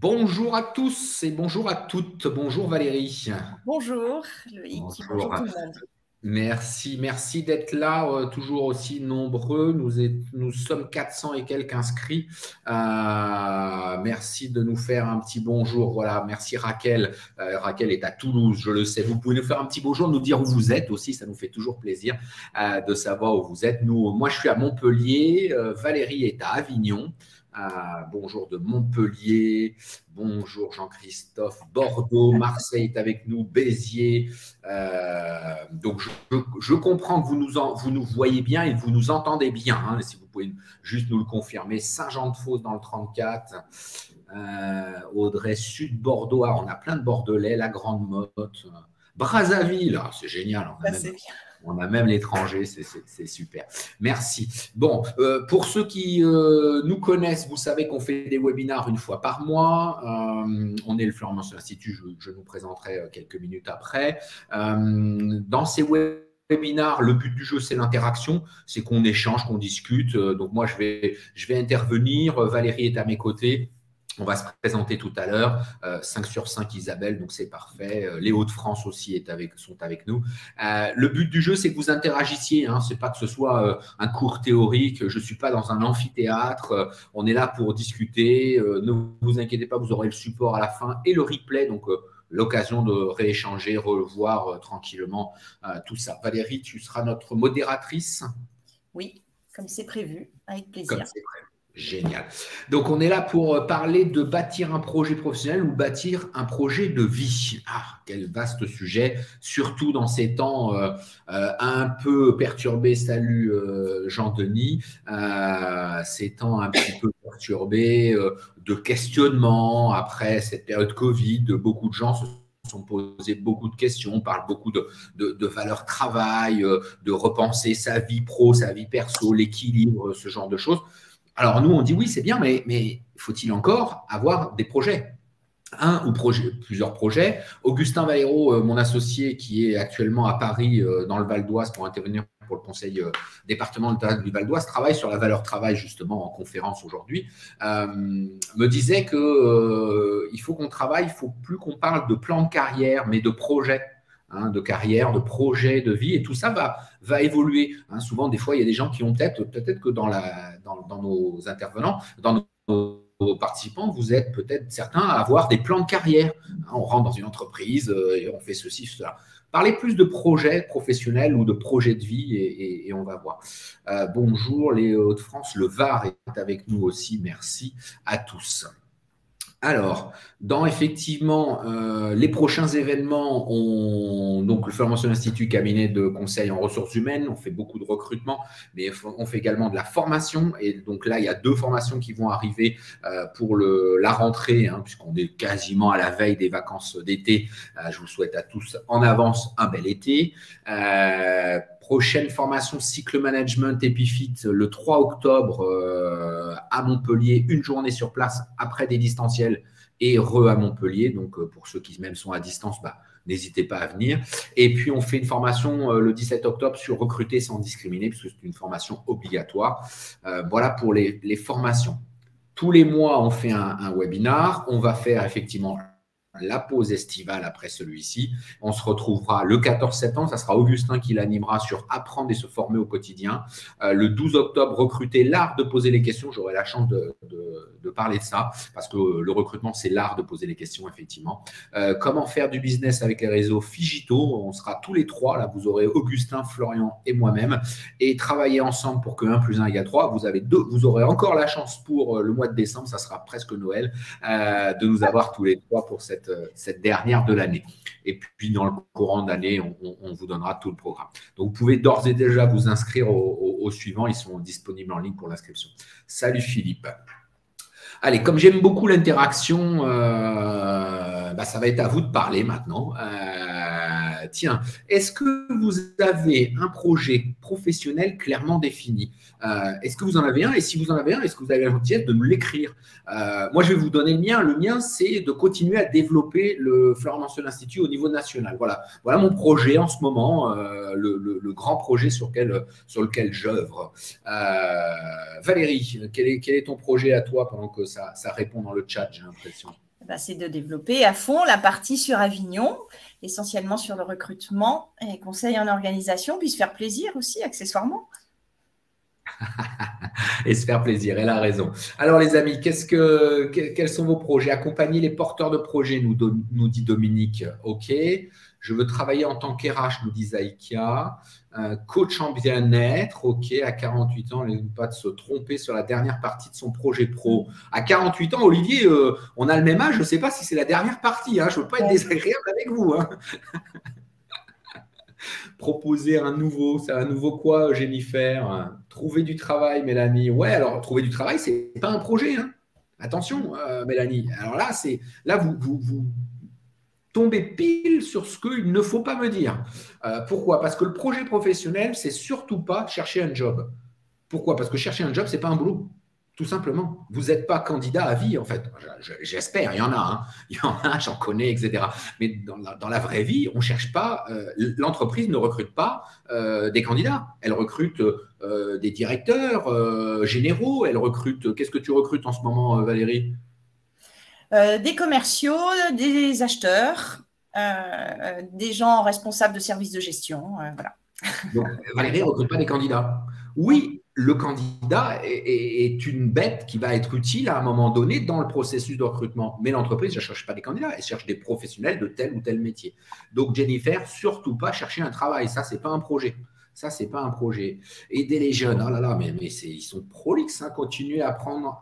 Bonjour à tous et bonjour à toutes. Bonjour Valérie. Bonjour Loïc, bonjour Bonjour. tout le monde. Merci d'être là, toujours aussi nombreux. Nous sommes 400 et quelques inscrits. Merci de nous faire un petit bonjour. Voilà, merci Raquel. Raquel est à Toulouse, je le sais. Vous pouvez nous faire un petit bonjour, nous dire où vous êtes aussi. Ça nous fait toujours plaisir de savoir où vous êtes. Moi, je suis à Montpellier. Valérie est à Avignon. Bonjour de Montpellier. Bonjour Jean-Christophe. Bordeaux, Marseille est avec nous. Béziers. Donc, je comprends que vous nous voyez bien et que vous nous entendez bien. Hein, si vous pouvez juste nous le confirmer. Saint-Jean-de-Fosse dans le 34. Audrey, Sud-Bordeaux. On a plein de Bordelais. La Grande Motte. Brazzaville. C'est génial. C'est bien. On a même l'étranger, c'est super. Merci. Bon, pour ceux qui nous connaissent, vous savez qu'on fait des webinars une fois par mois. On est le Florent Institut, je nous présenterai quelques minutes après. Dans ces webinars, le but du jeu, c'est l'interaction, c'est qu'on échange, qu'on discute. Donc moi, je vais intervenir. Valérie est à mes côtés. On va se présenter tout à l'heure. 5 sur 5 Isabelle, donc c'est parfait. Les Hauts-de-France aussi sont avec nous. Le but du jeu, c'est que vous interagissiez. Hein. Ce n'est pas que ce soit un cours théorique. Je ne suis pas dans un amphithéâtre. On est là pour discuter. Ne vous inquiétez pas, vous aurez le support à la fin et le replay. Donc, l'occasion de rééchanger, revoir tranquillement tout ça. Valérie, tu seras notre modératrice. Oui, comme c'est prévu, avec plaisir. Comme c'est prévu. Génial. Donc, on est là pour parler de bâtir un projet professionnel ou bâtir un projet de vie. Ah, quel vaste sujet, surtout dans ces temps un peu perturbés. Salut Jean-Denis. Ces temps un petit peu perturbés de questionnement après cette période Covid. Beaucoup de gens se sont posés beaucoup de questions, on parle beaucoup de valeur travail, de repenser sa vie pro, sa vie perso, l'équilibre, ce genre de choses. Alors, nous, on dit oui, c'est bien, mais faut-il encore avoir des projets? Plusieurs projets. Augustin Valero, mon associé, qui est actuellement à Paris, dans le Val d'Oise, pour intervenir pour le conseil départemental du Val d'Oise, travaille sur la valeur travail, justement, en conférence aujourd'hui, me disait qu'il faut qu'on travaille, il ne faut plus qu'on parle de plan de carrière, mais de projet. Hein, de carrière, de projet, de vie, et tout ça va évoluer. Hein, souvent, des fois, il y a des gens qui ont peut-être que dans nos intervenants, dans nos participants, vous êtes peut-être certains à avoir des plans de carrière. Hein, on rentre dans une entreprise et on fait ceci, cela. Parlez plus de projets professionnels ou de projets de vie et on va voir. Bonjour les Hauts-de-France, le Var est avec nous aussi, merci à tous. Alors, dans effectivement les prochains événements, donc le Formation Institut, cabinet de conseil en ressources humaines, on fait beaucoup de recrutement, mais on fait également de la formation. Et donc là, il y a 2 formations qui vont arriver pour la rentrée, hein, puisqu'on est quasiment à la veille des vacances d'été. Je vous souhaite à tous en avance un bel été. Prochaine formation cycle management Epifit le 3 octobre à Montpellier, une journée sur place après des distanciels et à Montpellier. Donc, pour ceux qui même sont à distance, n'hésitez pas à venir. Et puis, on fait une formation le 17 octobre sur recruter sans discriminer, puisque c'est une formation obligatoire. Voilà pour les formations. Tous les mois, on fait un webinar. On va faire effectivement la pause estivale après celui-ci. On se retrouvera le 14 septembre. Ça sera Augustin qui l'animera sur apprendre et se former au quotidien. Le 12 octobre, recruter l'art de poser les questions. J'aurai la chance de parler de ça parce que le recrutement, c'est l'art de poser les questions, effectivement. Comment faire du business avec les réseaux Figito. On sera tous les 3. Là, vous aurez Augustin, Florian et moi-même. Et travailler ensemble pour que 1 + 1 = 3. Vous aurez encore la chance pour le mois de décembre. Ça sera presque Noël de nous avoir tous les 3 pour cette dernière de l'année. Et puis, dans le courant d'année, on vous donnera tout le programme. Donc, vous pouvez d'ores et déjà vous inscrire au suivant. Ils sont disponibles en ligne pour l'inscription. Salut Philippe. Allez, comme j'aime beaucoup l'interaction, ça va être à vous de parler maintenant. Tiens, est-ce que vous avez un projet professionnel clairement défini? Est-ce que vous en avez un? Et si vous en avez un, est-ce que vous avez la gentillesse de me l'écrire? Moi, je vais vous donner le mien. Le mien, c'est de continuer à développer le Florent Institut au niveau national. Voilà mon projet en ce moment, le grand projet sur lequel j'œuvre. Valérie, quel est ton projet à toi pendant que ça répond dans le chat, j'ai l'impression? C'est de développer à fond la partie sur Avignon, essentiellement sur le recrutement et conseil en organisation, puis se faire plaisir aussi, accessoirement. Et se faire plaisir, elle a raison. Alors les amis, quels sont vos projets? Accompagner les porteurs de projets, nous dit Dominique. Ok. Je veux travailler en tant qu'RH, nous dit Zaïkia. Coach en bien-être, ok. À 48 ans, ne pas de se tromper sur la dernière partie de son projet pro. À 48 ans, Olivier, on a le même âge. Je ne sais pas si c'est la dernière partie. Hein. Je ne veux pas être désagréable avec vous. Hein. Proposer c'est un nouveau quoi, Jennifer? Trouver du travail, Mélanie. Ouais, alors trouver du travail, c'est pas un projet. Hein. Attention, Mélanie. Alors là, vous tombez pile sur ce qu'il ne faut pas me dire. Pourquoi? Parce que le projet professionnel, c'est surtout pas chercher un job. Pourquoi? Parce que chercher un job, c'est pas un boulot. Tout simplement. Vous n'êtes pas candidat à vie, en fait. J'espère, il y en a. Hein. Il y en a, j'en connais, etc. Mais dans la vraie vie, on ne cherche pas. L'entreprise ne recrute pas des candidats. Elle recrute des directeurs généraux. Elle recrute. Qu'est-ce que tu recrutes en ce moment, Valérie? Des commerciaux, des acheteurs, des gens responsables de services de gestion. Voilà. Donc, Valérie ne recrute pas des candidats. Oui, le candidat est une bête qui va être utile à un moment donné dans le processus de recrutement. Mais l'entreprise ne cherche pas des candidats, elle cherche des professionnels de tel ou tel métier. Donc, Jennifer, surtout pas chercher un travail. Ça, ce n'est pas un projet. Ça, ce n'est pas un projet. Aider les jeunes, oh là là, mais ils sont prolixes. Hein, continuer à prendre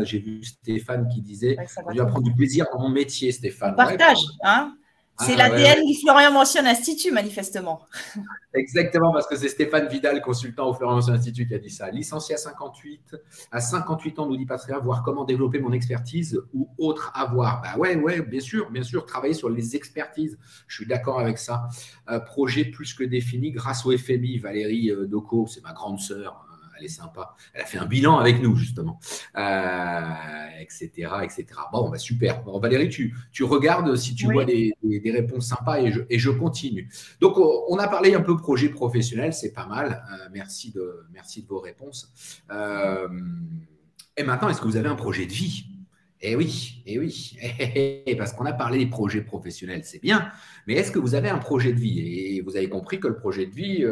j'ai vu Stéphane qui disait continuer à prendre du plaisir dans mon métier, Stéphane. On partage, hein. C'est l'ADN du Florian Mention Institut, manifestement. Exactement, parce que c'est Stéphane Vidal, consultant au Florian Mention Institut, qui a dit ça. Licencié à 58 ans, nous dit Patria, voir comment développer mon expertise ou autre avoir. Bah ouais, bien sûr, travailler sur les expertises. Je suis d'accord avec ça. Projet plus que défini grâce au FMI. Valérie Doco, c'est ma grande sœur. Elle est sympa. Elle a fait un bilan avec nous, justement, etc., etc. Bon, bah, super. Bon, Valérie, tu regardes si tu vois des réponses sympas et je continue. Donc, on a parlé un peu projet professionnel, c'est pas mal. Merci de vos réponses. Et maintenant, est-ce que vous avez un projet de vie? Eh oui, parce qu'on a parlé des projets professionnels, c'est bien, mais est-ce que vous avez un projet de vie? Et vous avez compris que le projet de vie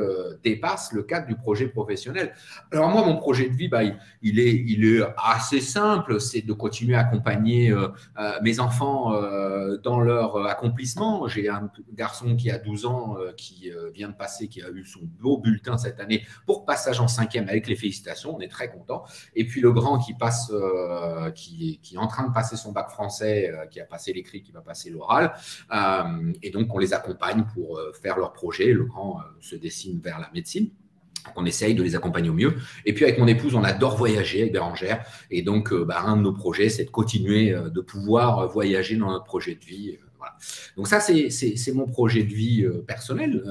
dépasse le cadre du projet professionnel. Alors moi, mon projet de vie, il est assez simple, c'est de continuer à accompagner mes enfants dans leur accomplissement. J'ai un garçon qui a 12 ans qui vient de passer, qui a eu son beau bulletin cette année pour passage en 5e avec les félicitations, on est très contents. Et puis le grand qui passe, qui est en train de passer son bac français, qui a passé l'écrit, qui va passer l'oral. Et donc, on les accompagne pour faire leur projet. Le grand se dessine vers la médecine. Donc, on essaye de les accompagner au mieux. Et puis, avec mon épouse, on adore voyager avec Bérangère. Et donc, un de nos projets, c'est de continuer de pouvoir voyager dans notre projet de vie. Voilà. Donc, ça, c'est mon projet de vie personnel.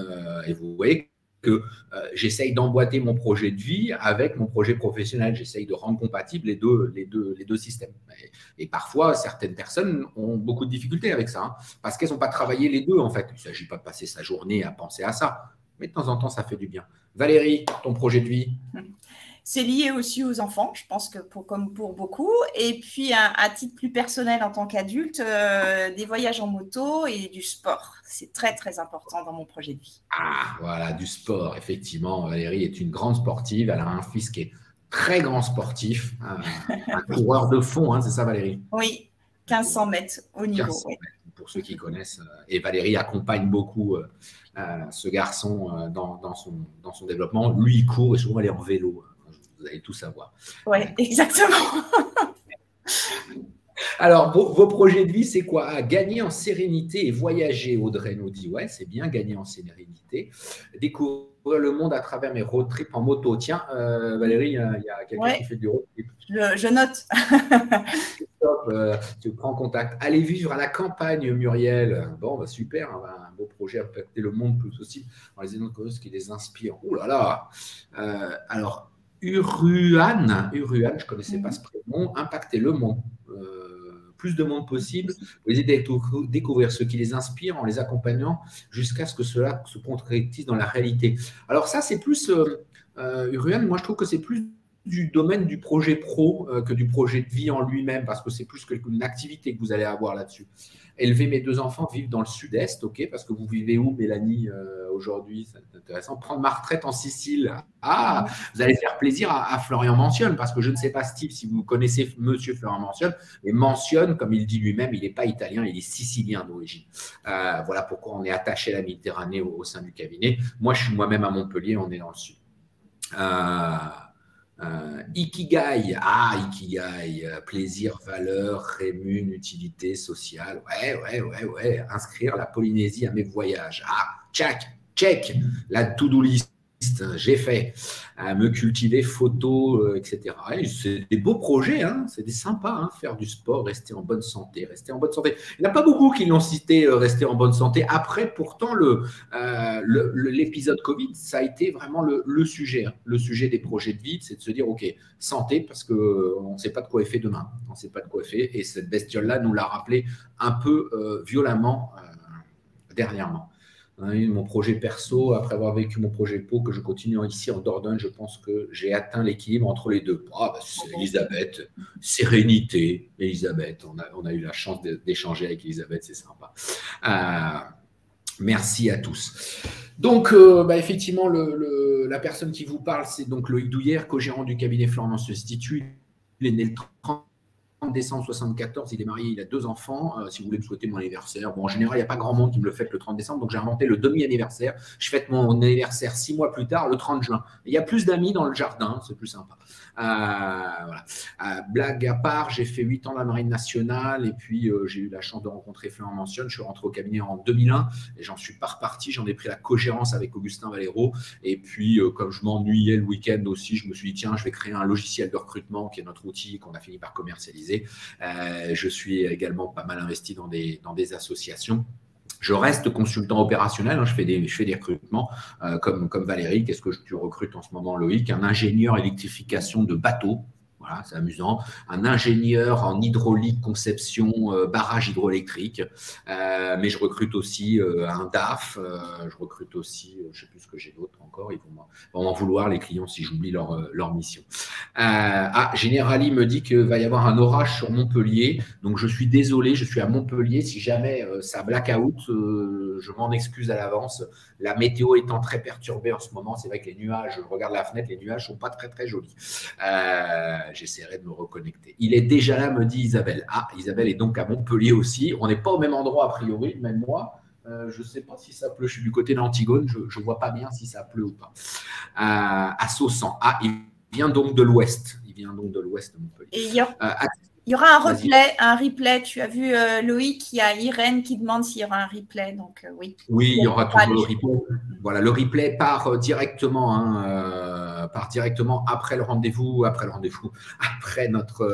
Et vous voyez que j'essaye d'emboîter mon projet de vie avec mon projet professionnel. J'essaye de rendre compatibles les deux systèmes. Et parfois, certaines personnes ont beaucoup de difficultés avec ça, hein, parce qu'elles n'ont pas travaillé les deux, en fait. Il ne s'agit pas de passer sa journée à penser à ça. Mais de temps en temps, ça fait du bien. Valérie, ton projet de vie? C'est lié aussi aux enfants, je pense que comme pour beaucoup. Et puis, à titre plus personnel en tant qu'adulte, des voyages en moto et du sport. C'est très, très important dans mon projet de vie. Ah, voilà, du sport. Effectivement, Valérie est une grande sportive. Elle a un fils qui est très grand sportif, un coureur de fond, hein, c'est ça, Valérie? Oui, 1500 mètres au niveau. 1500 mètres, pour ceux qui connaissent. Et Valérie accompagne beaucoup ce garçon dans son développement. Lui, il court et souvent, elle est en vélo. Vous allez tout savoir. Oui, exactement. Alors, vos projets de vie, c'est quoi? Gagner en sérénité et voyager, Audrey nous dit. Ouais, c'est bien, gagner en sérénité. Découvrir le monde à travers mes road trips en moto. Tiens, Valérie, il y a quelqu'un qui fait du road trip. Je note. Tu prends contact. Allez vivre à la campagne, Muriel. Bon, super, un beau projet, impacter le monde plus possible dans les événements qui les inspirent. Oh là là. Alors, Uruan, je ne connaissais pas ce prénom, impacter le monde, plus de monde possible, les aider à découvrir ce qui les inspire en les accompagnant jusqu'à ce que cela se concrétise dans la réalité. Alors ça, c'est plus, Uruan, moi je trouve que c'est plus du domaine du projet pro que du projet de vie en lui-même, parce que c'est plus qu'une activité que vous allez avoir là-dessus. Élever mes 2 enfants, vivre dans le sud-est, ok, parce que vous vivez où, Mélanie, aujourd'hui? C'est intéressant. Prendre ma retraite en Sicile. Ah, vous allez faire plaisir à Florian Mentionne, parce que je ne sais pas, Steve, si vous connaissez Monsieur Florian Mentionne, mais Mentionne, comme il dit lui-même, il n'est pas italien, il est sicilien d'origine. Voilà pourquoi on est attaché à la Méditerranée au sein du cabinet. Moi, je suis moi-même à Montpellier, on est dans le sud. Ikigai, Ikigai, plaisir, valeur, rémun, utilité sociale. Ouais. Inscrire la Polynésie à mes voyages. Check. La to-do list, j'ai fait. Me cultiver, photo, etc. Et c'est des beaux projets, hein, c'est des sympas, hein, faire du sport, rester en bonne santé. Il n'y en a pas beaucoup qui l'ont cité, rester en bonne santé. Après, pourtant, l'épisode Covid, ça a été vraiment le sujet. Hein. Le sujet des projets de vie, c'est de se dire, OK, santé, parce qu'on ne sait pas de quoi est fait demain. On ne sait pas de quoi est fait. Et cette bestiole-là nous l'a rappelé un peu violemment dernièrement. Mon projet perso, après avoir vécu mon projet pro, que je continue ici en Dordogne, je pense que j'ai atteint l'équilibre entre les deux. C'est Elisabeth, sérénité, Elisabeth. On a eu la chance d'échanger avec Elisabeth, c'est sympa. Merci à tous. Donc, effectivement, la personne qui vous parle, c'est donc Loïc Douillère, co-gérant du cabinet Florian Institut. Il est né le 30 décembre 1974, il est marié, il a 2 enfants. Si vous voulez me souhaiter mon anniversaire, bon, en général, il n'y a pas grand monde qui me le fête le 30 décembre, donc j'ai inventé le demi-anniversaire. Je fête mon anniversaire 6 mois plus tard, le 30 juin. Il y a plus d'amis dans le jardin, c'est plus sympa. Voilà. Blague à part, j'ai fait 8 ans à la Marine nationale et puis j'ai eu la chance de rencontrer Florian Mentionne. Je suis rentré au cabinet en 2001 et j'en suis pas reparti. J'en ai pris la co-gérance avec Augustin Valero. Et puis, comme je m'ennuyais le week-end aussi, je me suis dit, tiens, je vais créer un logiciel de recrutement qui est notre outil qu'on a fini par commercialiser. Je suis également pas mal investi dans des associations. Je reste consultant opérationnel, hein, je fais des recrutements comme Valérie. Qu'est-ce que tu recrutes en ce moment, Loïc? Un ingénieur électrification de bateaux. Voilà, c'est amusant. Un ingénieur en hydraulique, conception, barrage hydroélectrique. Mais je recrute aussi un DAF. Je recrute aussi, je ne sais plus ce que j'ai d'autre encore. Ils vont m'en vouloir, les clients, si j'oublie leur mission. Generali me dit qu'il va y avoir un orage sur Montpellier. Donc, je suis désolé, je suis à Montpellier. Si jamais ça blackout, je m'en excuse à l'avance. La météo étant très perturbée en ce moment, c'est vrai que les nuages, je regarde la fenêtre, les nuages ne sont pas très, très jolis. J'essaierai de me reconnecter. Il est déjà là, me dit Isabelle. Isabelle est donc à Montpellier aussi. On n'est pas au même endroit, a priori, même moi. Je ne sais pas si ça pleut. Je suis du côté d'Antigone. Je ne vois pas bien si ça pleut ou pas. À Saussan. Il vient donc de l'ouest. De Montpellier. Et il y aura un replay. Tu as vu, Loïc, il y a Irène qui demande s'il y aura un replay. Donc, oui. Oui, il y aura toujours le replay. Voilà, le replay part directement, après le rendez-vous, après notre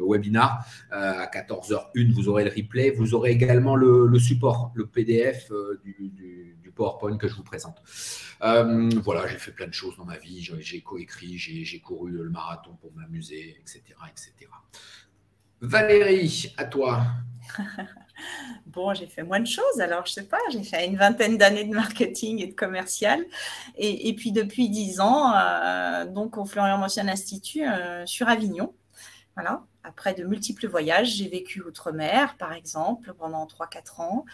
webinar. À 14h01, vous aurez le replay. Vous aurez également le support, le PDF du PowerPoint que je vous présente. Voilà, j'ai fait plein de choses dans ma vie. J'ai coécrit, j'ai couru le marathon pour m'amuser, etc., etc. Valérie, à toi. Bon, j'ai fait moins de choses, alors je ne sais pas, j'ai fait une vingtaine d'années de marketing et de commercial. Et puis depuis 10 ans, donc au Florian Mentionne Institut sur Avignon. Voilà. Après de multiples voyages, j'ai vécu outre-mer, par exemple, pendant 3-4 ans.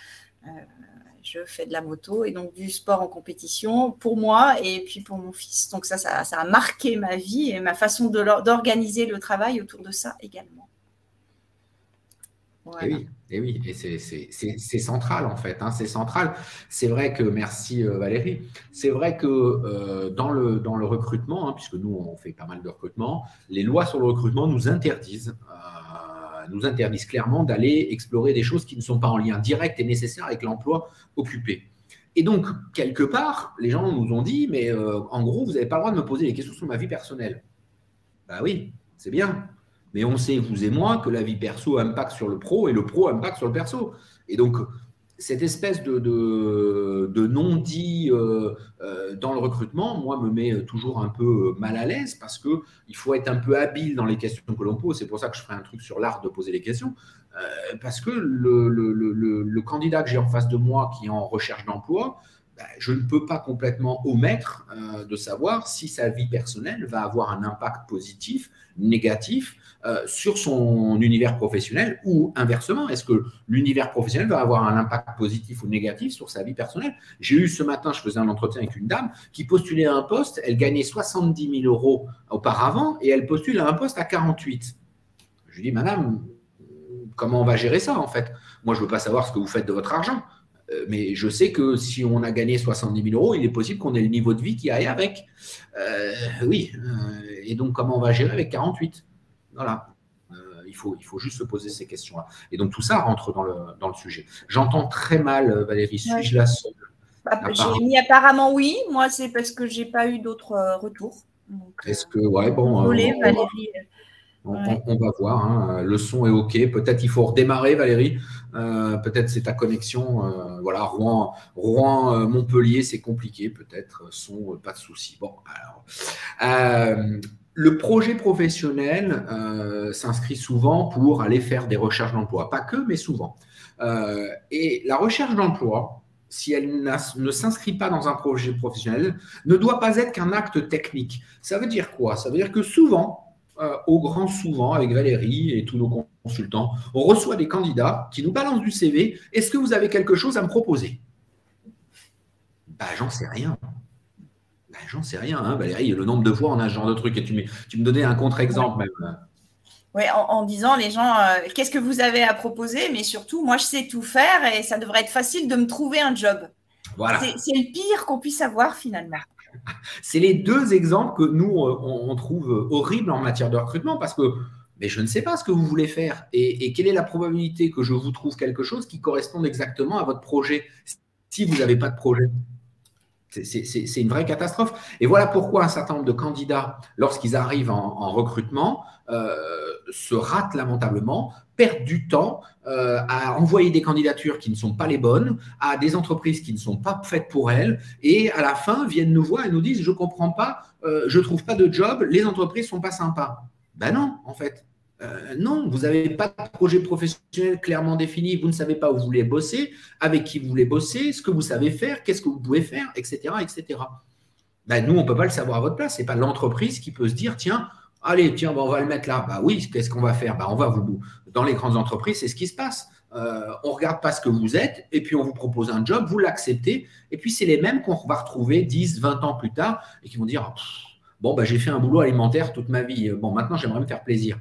Je fais de la moto et donc du sport en compétition pour moi et puis pour mon fils. Donc ça a marqué ma vie et ma façon d'organiser le travail autour de ça également. Voilà. Et oui, et c'est central en fait, hein, c'est central. C'est vrai que, merci Valérie, c'est vrai que dans le recrutement, hein, puisque nous on fait pas mal de recrutement, les lois sur le recrutement nous interdisent clairement d'aller explorer des choses qui ne sont pas en lien direct et nécessaire avec l'emploi occupé. Et donc, quelque part, les gens nous ont dit, mais en gros, vous n'avez pas le droit de me poser des questions sur ma vie personnelle. Bah oui, c'est bien. Mais on sait, vous et moi, que la vie perso impacte sur le pro et le pro impacte sur le perso. Et donc, cette espèce de non-dit dans le recrutement, moi, me met toujours un peu mal à l'aise parce qu'il faut être un peu habile dans les questions que l'on pose. C'est pour ça que je ferai un truc sur l'art de poser les questions. Parce que le candidat que j'ai en face de moi qui est en recherche d'emploi, je ne peux pas complètement omettre de savoir si sa vie personnelle va avoir un impact positif, négatif sur son univers professionnel ou inversement. Est-ce que l'univers professionnel va avoir un impact positif ou négatif sur sa vie personnelle? J'ai eu ce matin, je faisais un entretien avec une dame qui postulait à un poste, elle gagnait 70 000 € auparavant et elle postule à un poste à 48. Je lui dis, madame, comment on va gérer ça en fait? Moi, je ne veux pas savoir ce que vous faites de votre argent. Mais je sais que si on a gagné 70 000 €, il est possible qu'on ait le niveau de vie qui aille avec. Oui. Et donc, comment on va gérer avec 48? Voilà. Il faut juste se poser ces questions-là. Et donc, tout ça rentre dans le sujet. J'entends très mal, Valérie. Suis-je la seule? J'ai mis apparemment oui. Moi, c'est parce que je n'ai pas eu d'autres retours. Est-ce que, ouais, bon. Désolée, Valérie. On va voir, hein. Le son est OK. Peut-être il faut redémarrer, Valérie. Peut-être c'est ta connexion. Voilà, Rouen, Montpellier, c'est compliqué. Peut-être son, pas de souci. Bon, alors, le projet professionnel s'inscrit souvent pour aller faire des recherches d'emploi. Pas que, mais souvent. Et la recherche d'emploi, si elle ne s'inscrit pas dans un projet professionnel, ne doit pas être qu'un acte technique. Ça veut dire quoi? Ça veut dire que souvent, au grand souvent, avec Valérie et tous nos consultants, on reçoit des candidats qui nous balancent du CV. Est-ce que vous avez quelque chose à me proposer? J'en sais rien. J'en sais rien, hein, Valérie. Le nombre de fois, on a ce genre de truc. Et tu me donnais un contre-exemple même. Oui, en disant les gens, qu'est-ce que vous avez à proposer? Mais surtout, moi, je sais tout faire et ça devrait être facile de me trouver un job. Voilà. C'est le pire qu'on puisse avoir finalement. C'est les deux exemples que nous, on trouve horribles en matière de recrutement parce que mais je ne sais pas ce que vous voulez faire et quelle est la probabilité que je vous trouve quelque chose qui corresponde exactement à votre projet si vous n'avez pas de projet. C'est une vraie catastrophe. Et voilà pourquoi un certain nombre de candidats, lorsqu'ils arrivent en recrutement, se ratent lamentablement, perdent du temps à envoyer des candidatures qui ne sont pas les bonnes, à des entreprises qui ne sont pas faites pour elles, et à la fin viennent nous voir et nous disent « je ne comprends pas, je ne trouve pas de job, les entreprises ne sont pas sympas ». Ben non, en fait. Non, vous n'avez pas de projet professionnel clairement défini, vous ne savez pas où vous voulez bosser, avec qui vous voulez bosser, ce que vous savez faire, qu'est-ce que vous pouvez faire, etc. etc. Nous, on ne peut pas le savoir à votre place. Ce n'est pas l'entreprise qui peut se dire, tiens, allez, tiens, on va le mettre là. Oui, qu'est-ce qu'on va faire? On va vous. Dans les grandes entreprises, c'est ce qui se passe. On ne regarde pas ce que vous êtes et puis on vous propose un job, vous l'acceptez. Et puis, c'est les mêmes qu'on va retrouver 10, 20 ans plus tard et qui vont dire, j'ai fait un boulot alimentaire toute ma vie. Maintenant, j'aimerais me faire plaisir.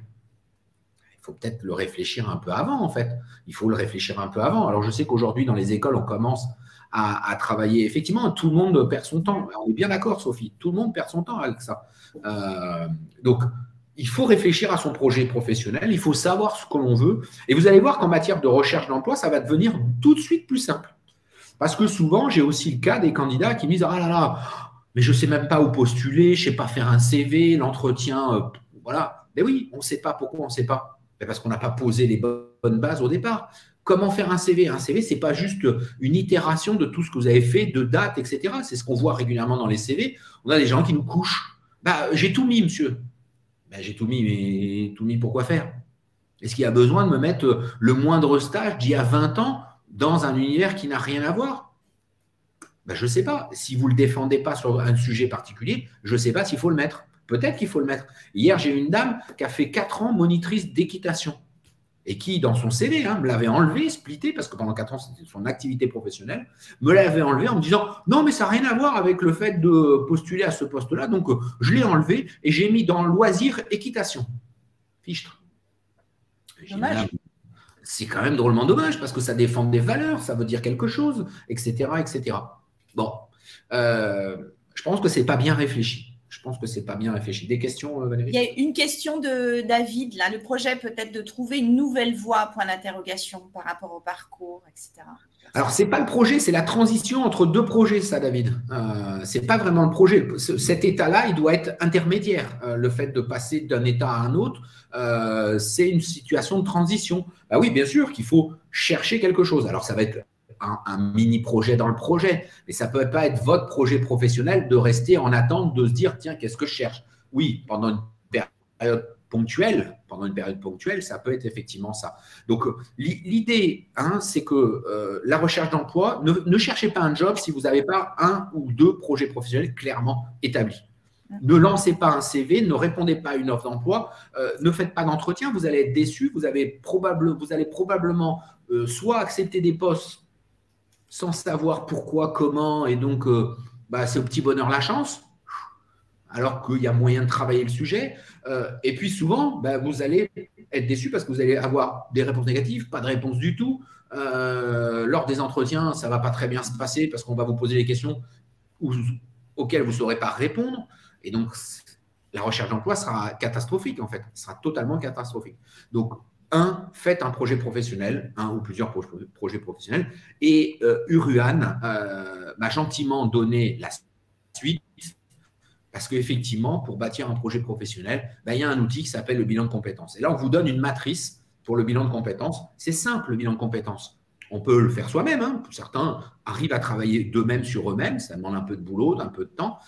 Il faut peut-être le réfléchir un peu avant, en fait. Il faut le réfléchir un peu avant. Alors, je sais qu'aujourd'hui, dans les écoles, on commence à travailler. Effectivement, tout le monde perd son temps. On est bien d'accord, Sophie. Tout le monde perd son temps avec ça. Donc, il faut réfléchir à son projet professionnel. Il faut savoir ce que l'on veut. Et vous allez voir qu'en matière de recherche d'emploi, ça va devenir tout de suite plus simple. Parce que souvent, j'ai aussi le cas des candidats qui me disent « Ah là là, mais je ne sais même pas où postuler, je ne sais pas faire un CV, l'entretien, voilà. » Mais oui, on ne sait pas. Pourquoi on ne sait pas? Parce qu'on n'a pas posé les bonnes bases au départ. Comment faire un CV? Un CV, ce n'est pas juste une itération de tout ce que vous avez fait, de dates, etc. C'est ce qu'on voit régulièrement dans les CV. On a des gens qui nous couchent. J'ai tout mis, monsieur. J'ai tout mis, mais tout mis pour quoi faire? Est-ce qu'il y a besoin de me mettre le moindre stage d'il y a 20 ans dans un univers qui n'a rien à voir? Je ne sais pas. Si vous ne le défendez pas sur un sujet particulier, je ne sais pas s'il faut le mettre. Peut-être qu'il faut le mettre. Hier, j'ai une dame qui a fait 4 ans monitrice d'équitation et qui, dans son CV, me l'avait enlevé, splitté, parce que pendant 4 ans, c'était son activité professionnelle, me l'avait enlevé en me disant « Non, mais ça n'a rien à voir avec le fait de postuler à ce poste-là, donc je l'ai enlevé et j'ai mis dans loisir équitation. » Fichtre. Dommage. C'est quand même drôlement dommage parce que ça défend des valeurs, ça veut dire quelque chose, etc. etc. Bon, je pense que ce n'est pas bien réfléchi. Je pense que ce n'est pas bien réfléchi. Des questions, Valérie? Il y a une question de David, là. Le projet peut-être de trouver une nouvelle voie, point d'interrogation, par rapport au parcours, etc. Alors, ce n'est pas le projet, c'est la transition entre deux projets, ça, David. Ce n'est pas vraiment le projet. Cet état-là, il doit être intermédiaire. Le fait de passer d'un état à un autre, c'est une situation de transition. Oui, bien sûr qu'il faut chercher quelque chose. Alors, ça va être un mini-projet dans le projet, mais ça ne peut pas être votre projet professionnel de rester en attente de se dire, tiens, qu'est-ce que je cherche? Oui, pendant une période ponctuelle, pendant une période ponctuelle, ça peut être effectivement ça. Donc, l'idée, hein, c'est que la recherche d'emploi, ne cherchez pas un job si vous n'avez pas un ou deux projets professionnels clairement établis. Ne lancez pas un CV, ne répondez pas à une offre d'emploi, ne faites pas d'entretien, vous allez être déçu, vous allez probablement soit accepter des postes sans savoir pourquoi, comment, et donc c'est au petit bonheur la chance, alors qu'il y a moyen de travailler le sujet. Et puis souvent, vous allez être déçu parce que vous allez avoir des réponses négatives, pas de réponse du tout. Lors des entretiens, ça ne va pas très bien se passer parce qu'on va vous poser des questions auxquelles vous ne saurez pas répondre. Et donc, la recherche d'emploi sera catastrophique, en fait. Elle sera totalement catastrophique. Donc, faites un projet professionnel, un ou plusieurs projets professionnels. Et Uruan m'a gentiment donné la suite parce qu'effectivement, pour bâtir un projet professionnel, il y a un outil qui s'appelle le bilan de compétences. Et là, on vous donne une matrice pour le bilan de compétences. C'est simple, le bilan de compétences. On peut le faire soi-même. Hein. Certains arrivent à travailler d'eux-mêmes sur eux-mêmes. Ça demande un peu de boulot, un peu de temps.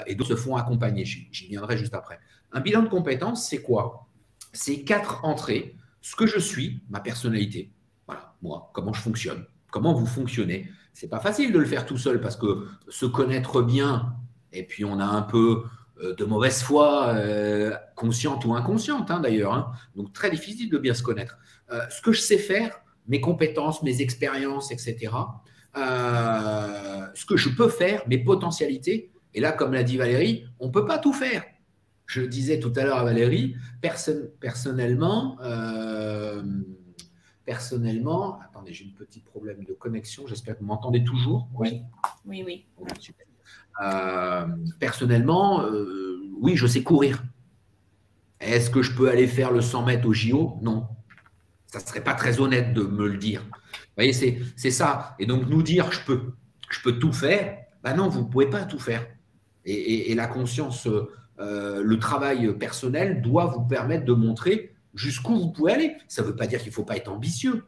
Et d'autres se font accompagner. J'y viendrai juste après. Un bilan de compétences, c'est quoi? C'est 4 entrées. Ce que je suis, ma personnalité. Voilà, moi, comment je fonctionne. Comment vous fonctionnez. Ce n'est pas facile de le faire tout seul parce que se connaître bien, et puis on a un peu de mauvaise foi, consciente ou inconsciente d'ailleurs. Hein. Donc, très difficile de bien se connaître. Ce que je sais faire, mes compétences, mes expériences, etc. Ce que je peux faire, mes potentialités. Et là, comme l'a dit Valérie, on ne peut pas tout faire. Je disais tout à l'heure à Valérie, personnellement, attendez, j'ai un petit problème de connexion. J'espère que vous m'entendez toujours. Oui. Oui. Super. Personnellement, oui, je sais courir. Est-ce que je peux aller faire le 100 mètres au JO? Non. Ça ne serait pas très honnête de me le dire. Vous voyez, c'est ça. Et donc, nous dire je peux tout faire, non, vous ne pouvez pas tout faire. Et la conscience, le travail personnel doit vous permettre de montrer jusqu'où vous pouvez aller. Ça ne veut pas dire qu'il ne faut pas être ambitieux,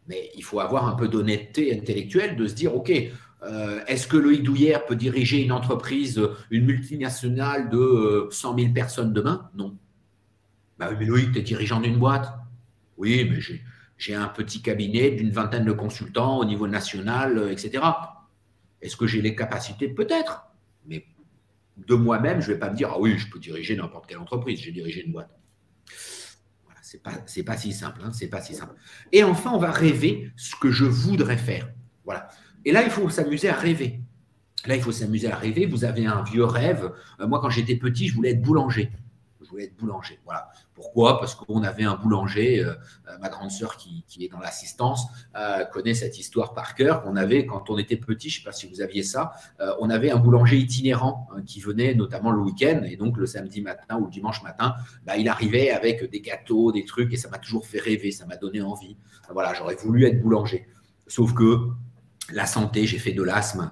mais il faut avoir un peu d'honnêteté intellectuelle de se dire, OK, est-ce que Loïc Douillère peut diriger une entreprise, une multinationale de 100 000 personnes demain? Non. Mais Loïc, tu es dirigeant d'une boîte. Oui, mais j'ai un petit cabinet d'une vingtaine de consultants au niveau national, etc. Est-ce que j'ai les capacités? Peut-être. Mais de moi-même, je ne vais pas me dire, ah oui, je peux diriger n'importe quelle entreprise, j'ai dirigé une boîte. Voilà, c'est pas si simple. Hein, c'est pas si simple. Et enfin, on va rêver ce que je voudrais faire. Voilà. Et là, il faut s'amuser à rêver. Là, il faut s'amuser à rêver. Vous avez un vieux rêve. Moi, quand j'étais petit, je voulais être boulanger. Voilà. Pourquoi? Parce qu'on avait un boulanger, ma grande sœur qui est dans l'assistance connaît cette histoire par cœur. On avait, quand on était petit, je ne sais pas si vous aviez ça, on avait un boulanger itinérant qui venait notamment le week-end et donc le samedi matin ou le dimanche matin, il arrivait avec des gâteaux, des trucs et ça m'a toujours fait rêver, ça m'a donné envie. Voilà, j'aurais voulu être boulanger. Sauf que la santé, j'ai fait de l'asthme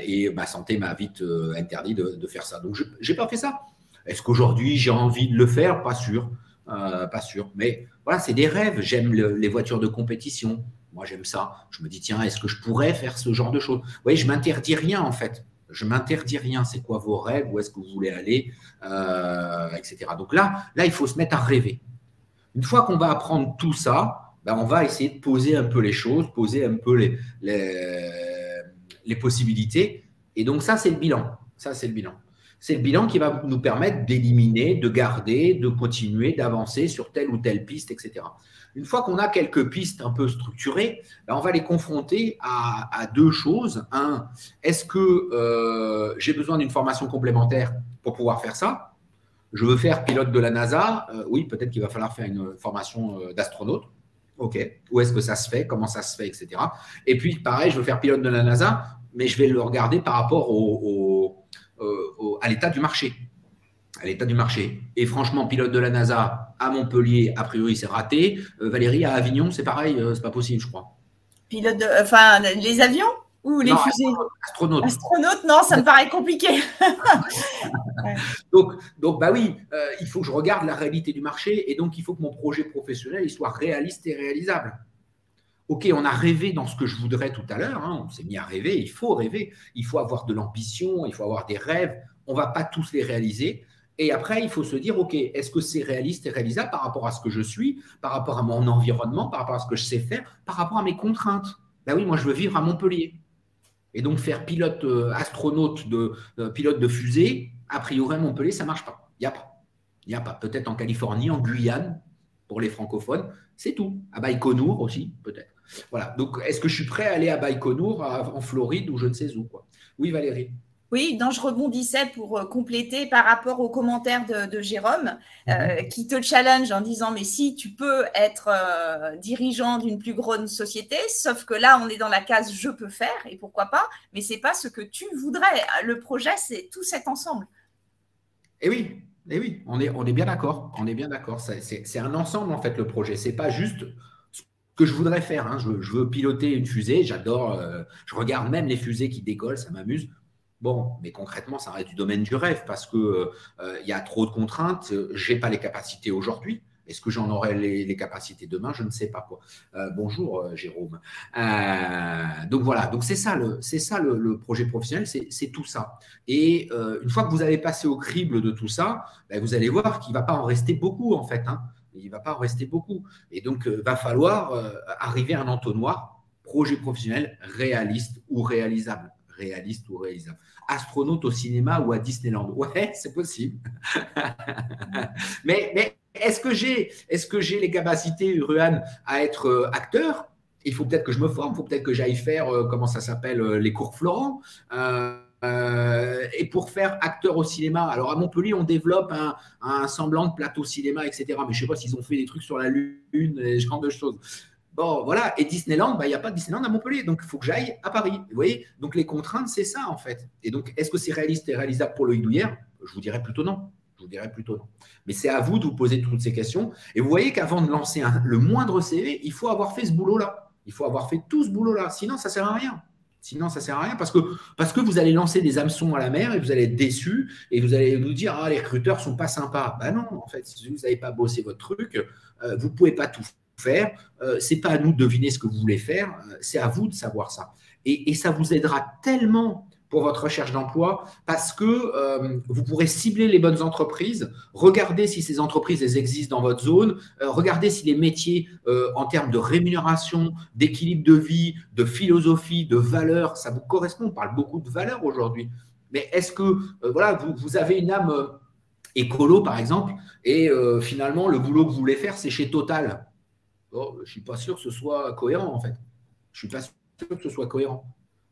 et ma santé m'a vite interdit de faire ça. Donc, je n'ai pas fait ça. Est-ce qu'aujourd'hui, j'ai envie de le faire? Pas sûr. Pas sûr. Mais voilà, c'est des rêves. J'aime les voitures de compétition. Moi, j'aime ça. Je me dis, tiens, est-ce que je pourrais faire ce genre de choses? Vous voyez, je ne m'interdis rien, en fait. Je ne m'interdis rien. C'est quoi vos rêves? Où est-ce que vous voulez aller? Etc. Donc là, il faut se mettre à rêver. Une fois qu'on va apprendre tout ça, on va essayer de poser un peu les choses, poser un peu les possibilités. Et donc, ça, c'est le bilan. C'est le bilan qui va nous permettre d'éliminer, de garder, de continuer, d'avancer sur telle ou telle piste, etc. Une fois qu'on a quelques pistes un peu structurées, on va les confronter à deux choses. Un, est-ce que j'ai besoin d'une formation complémentaire pour pouvoir faire ça? Je veux faire pilote de la NASA. Oui, peut-être qu'il va falloir faire une formation d'astronaute. OK. Où est-ce que ça se fait? Comment ça se fait, etc. Et puis, pareil, je veux faire pilote de la NASA, mais je vais le regarder par rapport à l'état du marché. Et franchement, pilote de la NASA à Montpellier, a priori, c'est raté. Valérie, à Avignon, c'est pareil, c'est pas possible, je crois. Les avions ou les fusées? Astronaute. Astronaute, non, ça me paraît compliqué. Ouais. Donc, oui, il faut que je regarde la réalité du marché et donc il faut que mon projet professionnel il soit réaliste et réalisable. OK, on a rêvé dans ce que je voudrais tout à l'heure, hein, on s'est mis à rêver, il faut avoir de l'ambition, il faut avoir des rêves, on ne va pas tous les réaliser. Et après, il faut se dire, OK, est-ce que c'est réaliste et réalisable par rapport à ce que je suis, par rapport à mon environnement, par rapport à ce que je sais faire, par rapport à mes contraintes? Ben oui, moi, je veux vivre à Montpellier. Et donc, faire pilote astronaute, pilote de fusée, a priori à Montpellier, ça ne marche pas. Il n'y a pas. Il n'y a pas. Peut-être en Californie, en Guyane, pour les francophones, c'est tout. À Baïkonour aussi, peut-être. Voilà. Donc, est-ce que je suis prêt à aller à Baïkonour, en Floride ou je ne sais où, quoi. Oui, Valérie. Oui, donc je rebondissais pour compléter par rapport aux commentaires de Jérôme, qui te challenge en disant, mais si tu peux être dirigeant d'une plus grande société, sauf que là, on est dans la case je peux faire, et pourquoi pas, mais ce n'est pas ce que tu voudrais. Le projet, c'est tout cet ensemble. Eh oui, on est bien d'accord. On est bien d'accord. C'est un ensemble, en fait, le projet. Ce n'est pas juste ce que je voudrais faire. Hein. Je veux piloter une fusée, j'adore. Je regarde même les fusées qui décollent, ça m'amuse. Bon, mais concrètement, ça reste du domaine du rêve parce que y a trop de contraintes. Je n'ai pas les capacités aujourd'hui. Est-ce que j'en aurai les capacités demain? Je ne sais pas, quoi. Bonjour, Jérôme. Donc voilà, donc c'est ça le projet professionnel, c'est tout ça. Et une fois que vous allez passer au crible de tout ça, ben, vous allez voir qu'il ne va pas en rester beaucoup, en fait. Hein. Il ne va pas en rester beaucoup. Et donc, va falloir arriver à un entonnoir, projet professionnel réaliste ou réalisable. Réaliste ou réalisable. Astronaute au cinéma ou à Disneyland. Ouais, c'est possible. mais est-ce que j'ai les capacités, Ruan, à être acteur? Il faut peut-être que je me forme, il faut peut-être que j'aille faire, comment ça s'appelle, les cours Florent. Et pour faire acteur au cinéma, alors à Montpellier, on développe un semblant de plateau cinéma, etc. Mais je ne sais pas s'ils ont fait des trucs sur la Lune et ce genre de choses. Bon, voilà. Et Disneyland, il n'y a pas de Disneyland à Montpellier. Donc, il faut que j'aille à Paris. Vous voyez? Donc, les contraintes, c'est ça, en fait. Et donc, est-ce que c'est réaliste et réalisable pour Loïc Douillère? Je vous dirais plutôt non. Je vous dirais plutôt non. Mais c'est à vous de vous poser toutes ces questions. Et vous voyez qu'avant de lancer le moindre CV, il faut avoir fait ce boulot-là. Il faut avoir fait tout ce boulot-là. Sinon, ça ne sert à rien. Sinon, ça ne sert à rien parce que vous allez lancer des hameçons à la mer et vous allez être déçus et vous allez nous dire, ah, les recruteurs ne sont pas sympas. Ben non, en fait, si vous n'avez pas bossé votre truc, vous ne pouvez pas tout faire. C'est pas à nous de deviner ce que vous voulez faire, c'est à vous de savoir ça. Et ça vous aidera tellement pour votre recherche d'emploi parce que vous pourrez cibler les bonnes entreprises, regarder si ces entreprises elles existent dans votre zone, regarder si les métiers en termes de rémunération, d'équilibre de vie, de philosophie, de valeurs, ça vous correspond. On parle beaucoup de valeurs aujourd'hui. Mais est-ce que voilà, vous avez une âme écolo, par exemple, et finalement, le boulot que vous voulez faire, c'est chez Total. Oh, je ne suis pas sûr que ce soit cohérent, en fait. Je ne suis pas sûr que ce soit cohérent.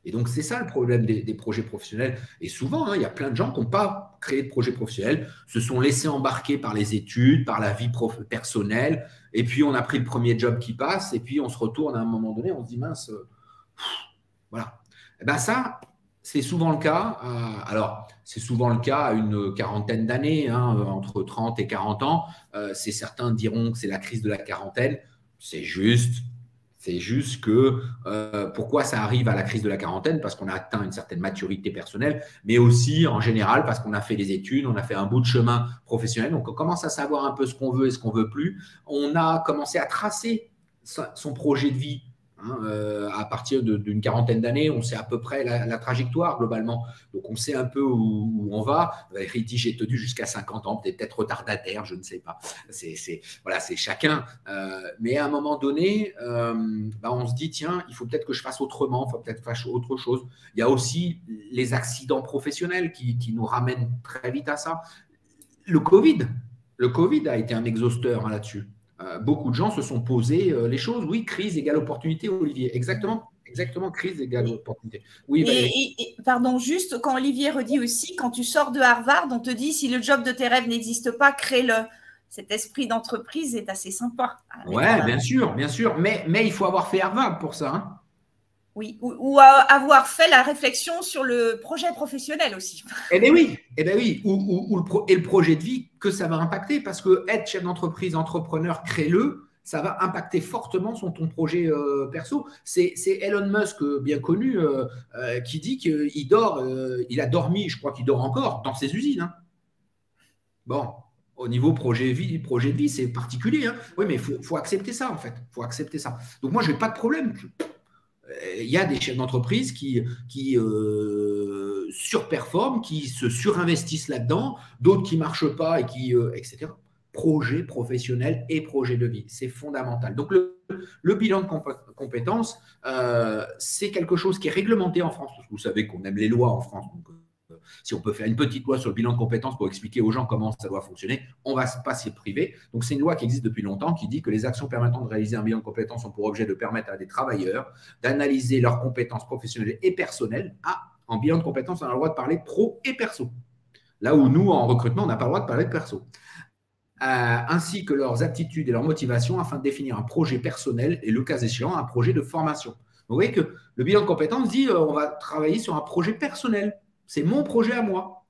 Et donc, c'est ça le problème des projets professionnels. Et souvent, hein, il y a plein de gens qui n'ont pas créé de projet professionnel, se sont laissés embarquer par les études, par la vie personnelle, et puis on a pris le premier job qui passe, et puis on se retourne à un moment donné, on se dit, mince, voilà. Et ben ça, c'est souvent le cas. Alors, c'est souvent le cas à une quarantaine d'années, hein, entre 30 et 40 ans. Certains diront que c'est la crise de la quarantaine. C'est juste que pourquoi ça arrive à la crise de la quarantaine? Parce qu'on a atteint une certaine maturité personnelle, mais aussi en général parce qu'on a fait des études, on a fait un bout de chemin professionnel, donc on commence à savoir un peu ce qu'on veut et ce qu'on ne veut plus. On a commencé à tracer son projet de vie. Hein, à partir d'une quarantaine d'années, on sait à peu près la trajectoire globalement. Donc, on sait un peu où on va. Il dit, j'ai tenu jusqu'à 50 ans, peut-être retardataire, je ne sais pas. Voilà, c'est chacun. Mais à un moment donné, on se dit, tiens, il faut peut-être que je fasse autrement, il faut peut-être faire autre chose. Il y a aussi les accidents professionnels qui nous ramènent très vite à ça. Le Covid a été un exhausteur, hein, là-dessus. Beaucoup de gens se sont posés les choses. Oui, crise égale opportunité, Olivier. Exactement, crise égale opportunité. Oui, pardon, juste quand Olivier redit aussi, quand tu sors de Harvard, on te dit si le job de tes rêves n'existe pas, crée-le. Cet esprit d'entreprise est assez sympa. Oui, bien sûr. Mais il faut avoir fait Harvard pour ça. Hein. Oui, ou avoir fait la réflexion sur le projet professionnel aussi. Eh bien oui. Et le projet de vie que ça va impacter, parce que être chef d'entreprise, entrepreneur, crée-le, ça va impacter fortement ton projet perso. C'est Elon Musk, bien connu, qui dit qu'il dort, il a dormi, je crois qu'il dort encore, dans ses usines. Hein. Bon, au niveau projet de vie, c'est particulier. Hein. Oui, mais il faut accepter ça, en fait. Il faut accepter ça. Donc moi, je n'ai pas de problème. Il y a des chefs d'entreprise qui surperforment, qui se surinvestissent là-dedans, d'autres qui ne marchent pas et qui, etc. Projet professionnel et projet de vie, c'est fondamental. Donc, le bilan de compétences, c'est quelque chose qui est réglementé en France. Vous savez qu'on aime les lois en France. Donc, si on peut faire une petite loi sur le bilan de compétences pour expliquer aux gens comment ça doit fonctionner, on ne va pas s'y priver. Donc, c'est une loi qui existe depuis longtemps qui dit que les actions permettant de réaliser un bilan de compétences ont pour objet de permettre à des travailleurs d'analyser leurs compétences professionnelles et personnelles. En bilan de compétences, on a le droit de parler pro et perso. Là où nous, en recrutement, on n'a pas le droit de parler de perso. Ainsi que leurs aptitudes et leurs motivations afin de définir un projet personnel et, le cas échéant, un projet de formation. Vous voyez que le bilan de compétences dit on va travailler sur un projet personnel. C'est mon projet à moi.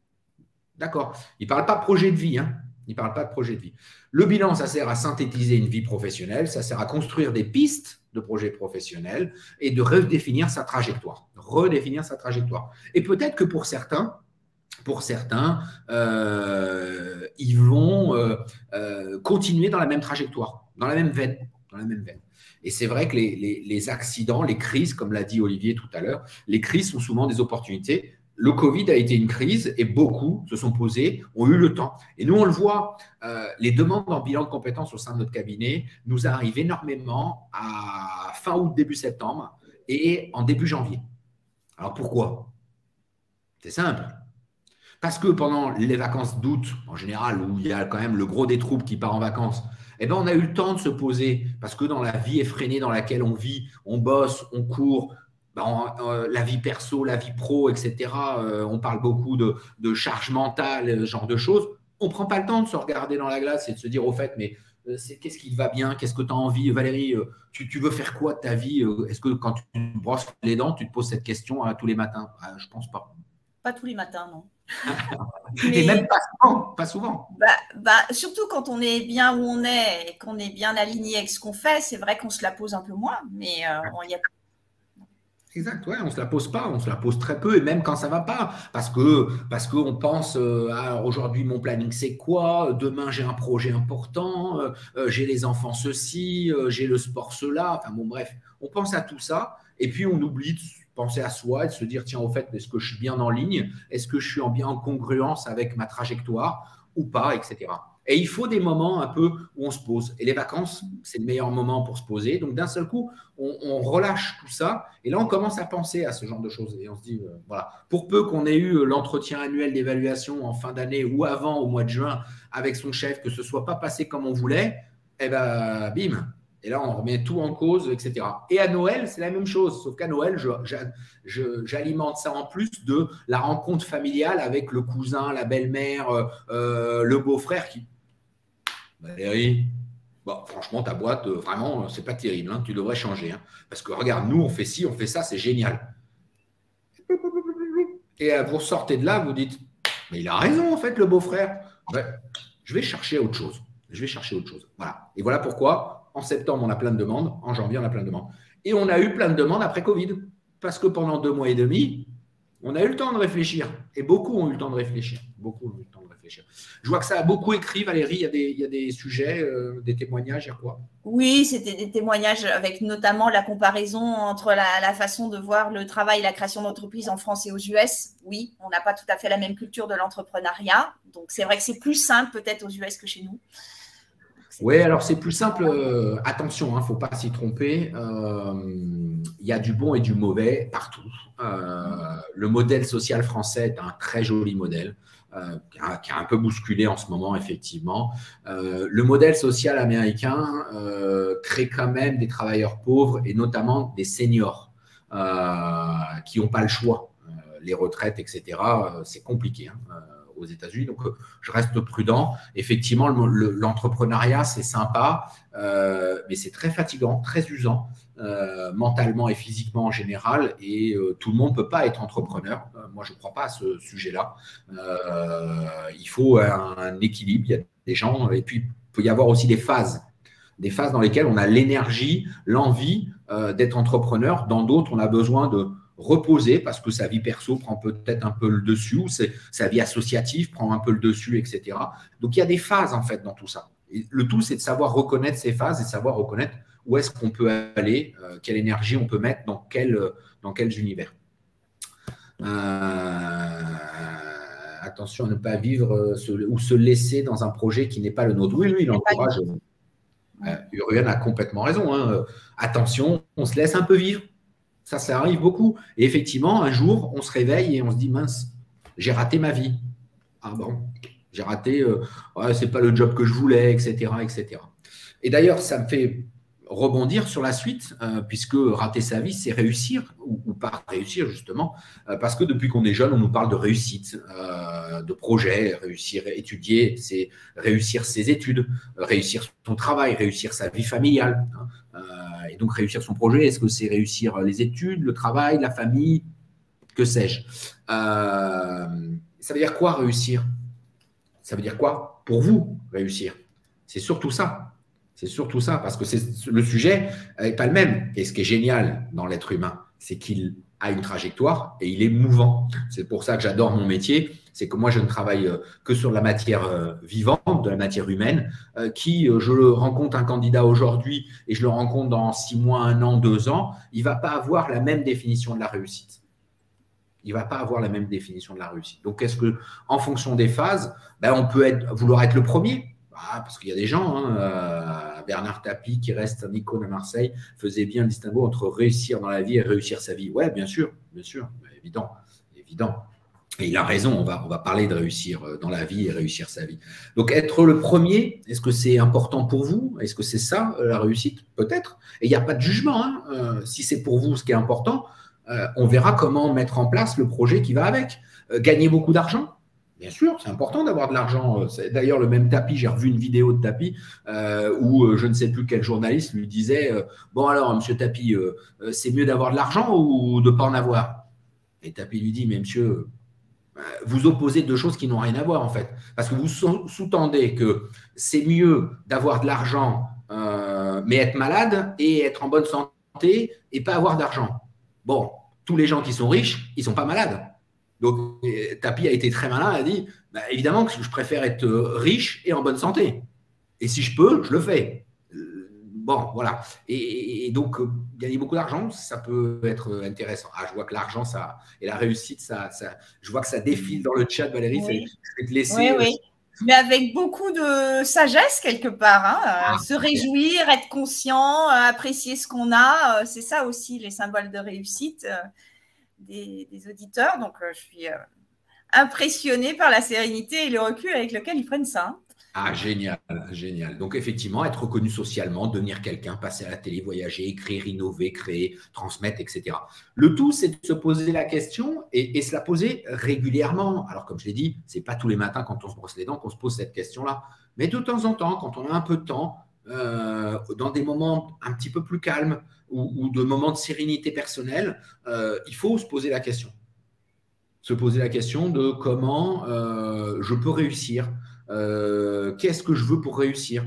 D'accord. Il ne parle pas de projet de vie. Hein. Il ne parle pas de projet de vie. Le bilan, ça sert à synthétiser une vie professionnelle, ça sert à construire des pistes de projets professionnels et de redéfinir sa trajectoire. Redéfinir sa trajectoire. Et peut-être que pour certains, ils vont continuer dans la même trajectoire, dans la même veine. Et c'est vrai que les accidents, les crises, comme l'a dit Olivier tout à l'heure, les crises sont souvent des opportunités. Le Covid a été une crise et beaucoup se sont posés, ont eu le temps. Et nous, on le voit, les demandes en bilan de compétences au sein de notre cabinet nous arrivent énormément à fin août, début septembre et en début janvier. Alors pourquoi? C'est simple. Parce que pendant les vacances d'août, en général, où il y a quand même le gros des troupes qui part en vacances, eh ben, on a eu le temps de se poser. Parce que dans la vie effrénée dans laquelle on vit, on bosse, on court, la vie perso, la vie pro, etc. On parle beaucoup de charge mentale, ce genre de choses. On ne prend pas le temps de se regarder dans la glace et de se dire au fait, mais qu'est-ce qui va bien? Qu'est-ce que tu as envie? Valérie, tu veux faire quoi de ta vie? Est-ce que quand tu te brosses les dents, tu te poses cette question tous les matins? Je ne pense pas. Pas tous les matins, non. Et même pas souvent. Surtout quand on est bien où on est et qu'on est bien aligné avec ce qu'on fait, c'est vrai qu'on se la pose un peu moins, mais on y a. Exact, ouais, on ne se la pose pas, on se la pose très peu, et même quand ça ne va pas, parce qu'on pense aujourd'hui mon planning c'est quoi, demain j'ai un projet important, j'ai les enfants ceci, j'ai le sport cela, enfin bon bref, on pense à tout ça, et puis on oublie de penser à soi et de se dire tiens au fait, est-ce que je suis bien en ligne, est-ce que je suis bien en congruence avec ma trajectoire ou pas, etc. Et il faut des moments un peu où on se pose. Et les vacances, c'est le meilleur moment pour se poser. Donc, d'un seul coup, on relâche tout ça. Et là, on commence à penser à ce genre de choses. Et on se dit, voilà, pour peu qu'on ait eu l'entretien annuel d'évaluation en fin d'année ou avant, au mois de juin, avec son chef, que ce ne soit pas passé comme on voulait, eh bien, bim. Et là, on remet tout en cause, etc. Et à Noël, c'est la même chose. Sauf qu'à Noël, j'alimente ça en plus de la rencontre familiale avec le cousin, la belle-mère, le beau-frère qui… Valérie, franchement, ta boîte, vraiment, c'est pas terrible. Hein, tu devrais changer. Hein, parce que regarde, nous, on fait ci, on fait ça, c'est génial. Et vous sortez de là, vous dites, mais il a raison, en fait, le beau-frère. Je vais chercher autre chose. Voilà. Et voilà pourquoi, en septembre, on a plein de demandes. En janvier, on a plein de demandes. Et on a eu plein de demandes après Covid. Parce que pendant 2 mois et demi, on a eu le temps de réfléchir. Et beaucoup ont eu le temps de réfléchir. Je vois que ça a beaucoup écrit, Valérie. Il y a des sujets, des témoignages, il y a quoi? Oui, c'était des témoignages avec notamment la comparaison entre la façon de voir le travail et la création d'entreprises en France et aux US. Oui, on n'a pas tout à fait la même culture de l'entrepreneuriat. Donc, c'est vrai que c'est plus simple peut-être aux US que chez nous. Oui, alors c'est plus simple. Attention, il ne faut pas s'y tromper. Il y a du bon et du mauvais partout. Le modèle social français est un très joli modèle. Qui a un peu bousculé en ce moment, effectivement. Le modèle social américain crée quand même des travailleurs pauvres et notamment des seniors qui n'ont pas le choix. Les retraites, etc., c'est compliqué aux États-Unis. Donc, je reste prudent. Effectivement, l'entrepreneuriat, c'est sympa, mais c'est très fatigant, très usant. Mentalement et physiquement en général, et tout le monde ne peut pas être entrepreneur. Moi, je ne crois pas à ce sujet-là. Il faut un équilibre. Il y a des gens, et puis il peut y avoir aussi des phases dans lesquelles on a l'énergie, l'envie d'être entrepreneur. Dans d'autres, on a besoin de reposer parce que sa vie perso prend peut-être un peu le dessus, ou sa vie associative prend un peu le dessus, etc. Donc, il y a des phases en fait dans tout ça. Et le tout, c'est de savoir reconnaître ces phases et de savoir reconnaître où est-ce qu'on peut aller, quelle énergie on peut mettre dans quels univers. Attention à ne pas vivre ou se laisser dans un projet qui n'est pas le nôtre. Oui, il encourage. Urian a complètement raison. Hein. Attention, on se laisse un peu vivre. Ça arrive beaucoup. Et effectivement, un jour, on se réveille et on se dit, mince, j'ai raté ma vie. Ah bon, j'ai raté, c'est pas le job que je voulais, etc., etc. Et d'ailleurs, ça me fait rebondir sur la suite, puisque rater sa vie, c'est réussir ou pas réussir, justement, parce que depuis qu'on est jeune, on nous parle de réussite, de projet, réussir, étudier, c'est réussir ses études, réussir son travail, réussir sa vie familiale. Et donc, réussir son projet, est-ce que c'est réussir les études, le travail, la famille, que sais-je? Ça veut dire quoi réussir? Ça veut dire quoi pour vous réussir? C'est surtout ça. C'est surtout ça, parce que le sujet n'est pas le même. Et ce qui est génial dans l'être humain, c'est qu'il a une trajectoire et il est mouvant. C'est pour ça que j'adore mon métier. C'est que moi, je ne travaille que sur la matière vivante, de la matière humaine, je rencontre un candidat aujourd'hui et je le rencontre dans 6 mois, 1 an, 2 ans, il ne va pas avoir la même définition de la réussite. Il ne va pas avoir la même définition de la réussite. Donc, est-ce qu'en fonction des phases, on peut vouloir être le premier? Parce qu'il y a des gens, Bernard Tapie, qui reste un icône à Marseille, faisait bien le distinguo entre réussir dans la vie et réussir sa vie. Ouais, bien sûr, évident. Et il a raison, on va parler de réussir dans la vie et réussir sa vie. Donc, être le premier, est-ce que c'est important pour vous? Est-ce que c'est ça, la réussite? Peut-être. Et il n'y a pas de jugement. Si c'est pour vous ce qui est important, on verra comment mettre en place le projet qui va avec. Gagner beaucoup d'argent? Bien sûr, c'est important d'avoir de l'argent. D'ailleurs, le même Tapie, j'ai revu une vidéo de Tapie où je ne sais plus quel journaliste lui disait bon alors, monsieur Tapie, c'est mieux d'avoir de l'argent ou de ne pas en avoir? Et Tapie lui dit mais monsieur, vous opposez 2 choses qui n'ont rien à voir en fait. Parce que vous sous-tendez que c'est mieux d'avoir de l'argent mais être malade et être en bonne santé et pas avoir d'argent. Bon, tous les gens qui sont riches, ils ne sont pas malades. Donc, Tapie a été très malin, a dit évidemment que je préfère être riche et en bonne santé. Et si je peux, je le fais. Bon, voilà. Et donc, gagner beaucoup d'argent, ça peut être intéressant. Je vois que l'argent et la réussite, je vois que ça défile dans le chat, Valérie. Oui. Je vais te laisser. Oui. Mais avec beaucoup de sagesse quelque part. Se réjouir, être conscient, apprécier ce qu'on a. C'est ça aussi les symboles de réussite. Des auditeurs, donc je suis impressionnée par la sérénité et le recul avec lequel ils prennent ça. Génial. Donc effectivement, être reconnu socialement, devenir quelqu'un, passer à la télé, voyager, écrire, innover, créer, transmettre, etc. Le tout, c'est de se poser la question et se la poser régulièrement. Alors comme je l'ai dit, c'est pas tous les matins quand on se brosse les dents qu'on se pose cette question-là, mais de temps en temps, quand on a un peu de temps, dans des moments un petit peu plus calmes, ou de moments de sérénité personnelle, il faut se poser la question. Se poser la question de comment je peux réussir, qu'est-ce que je veux pour réussir,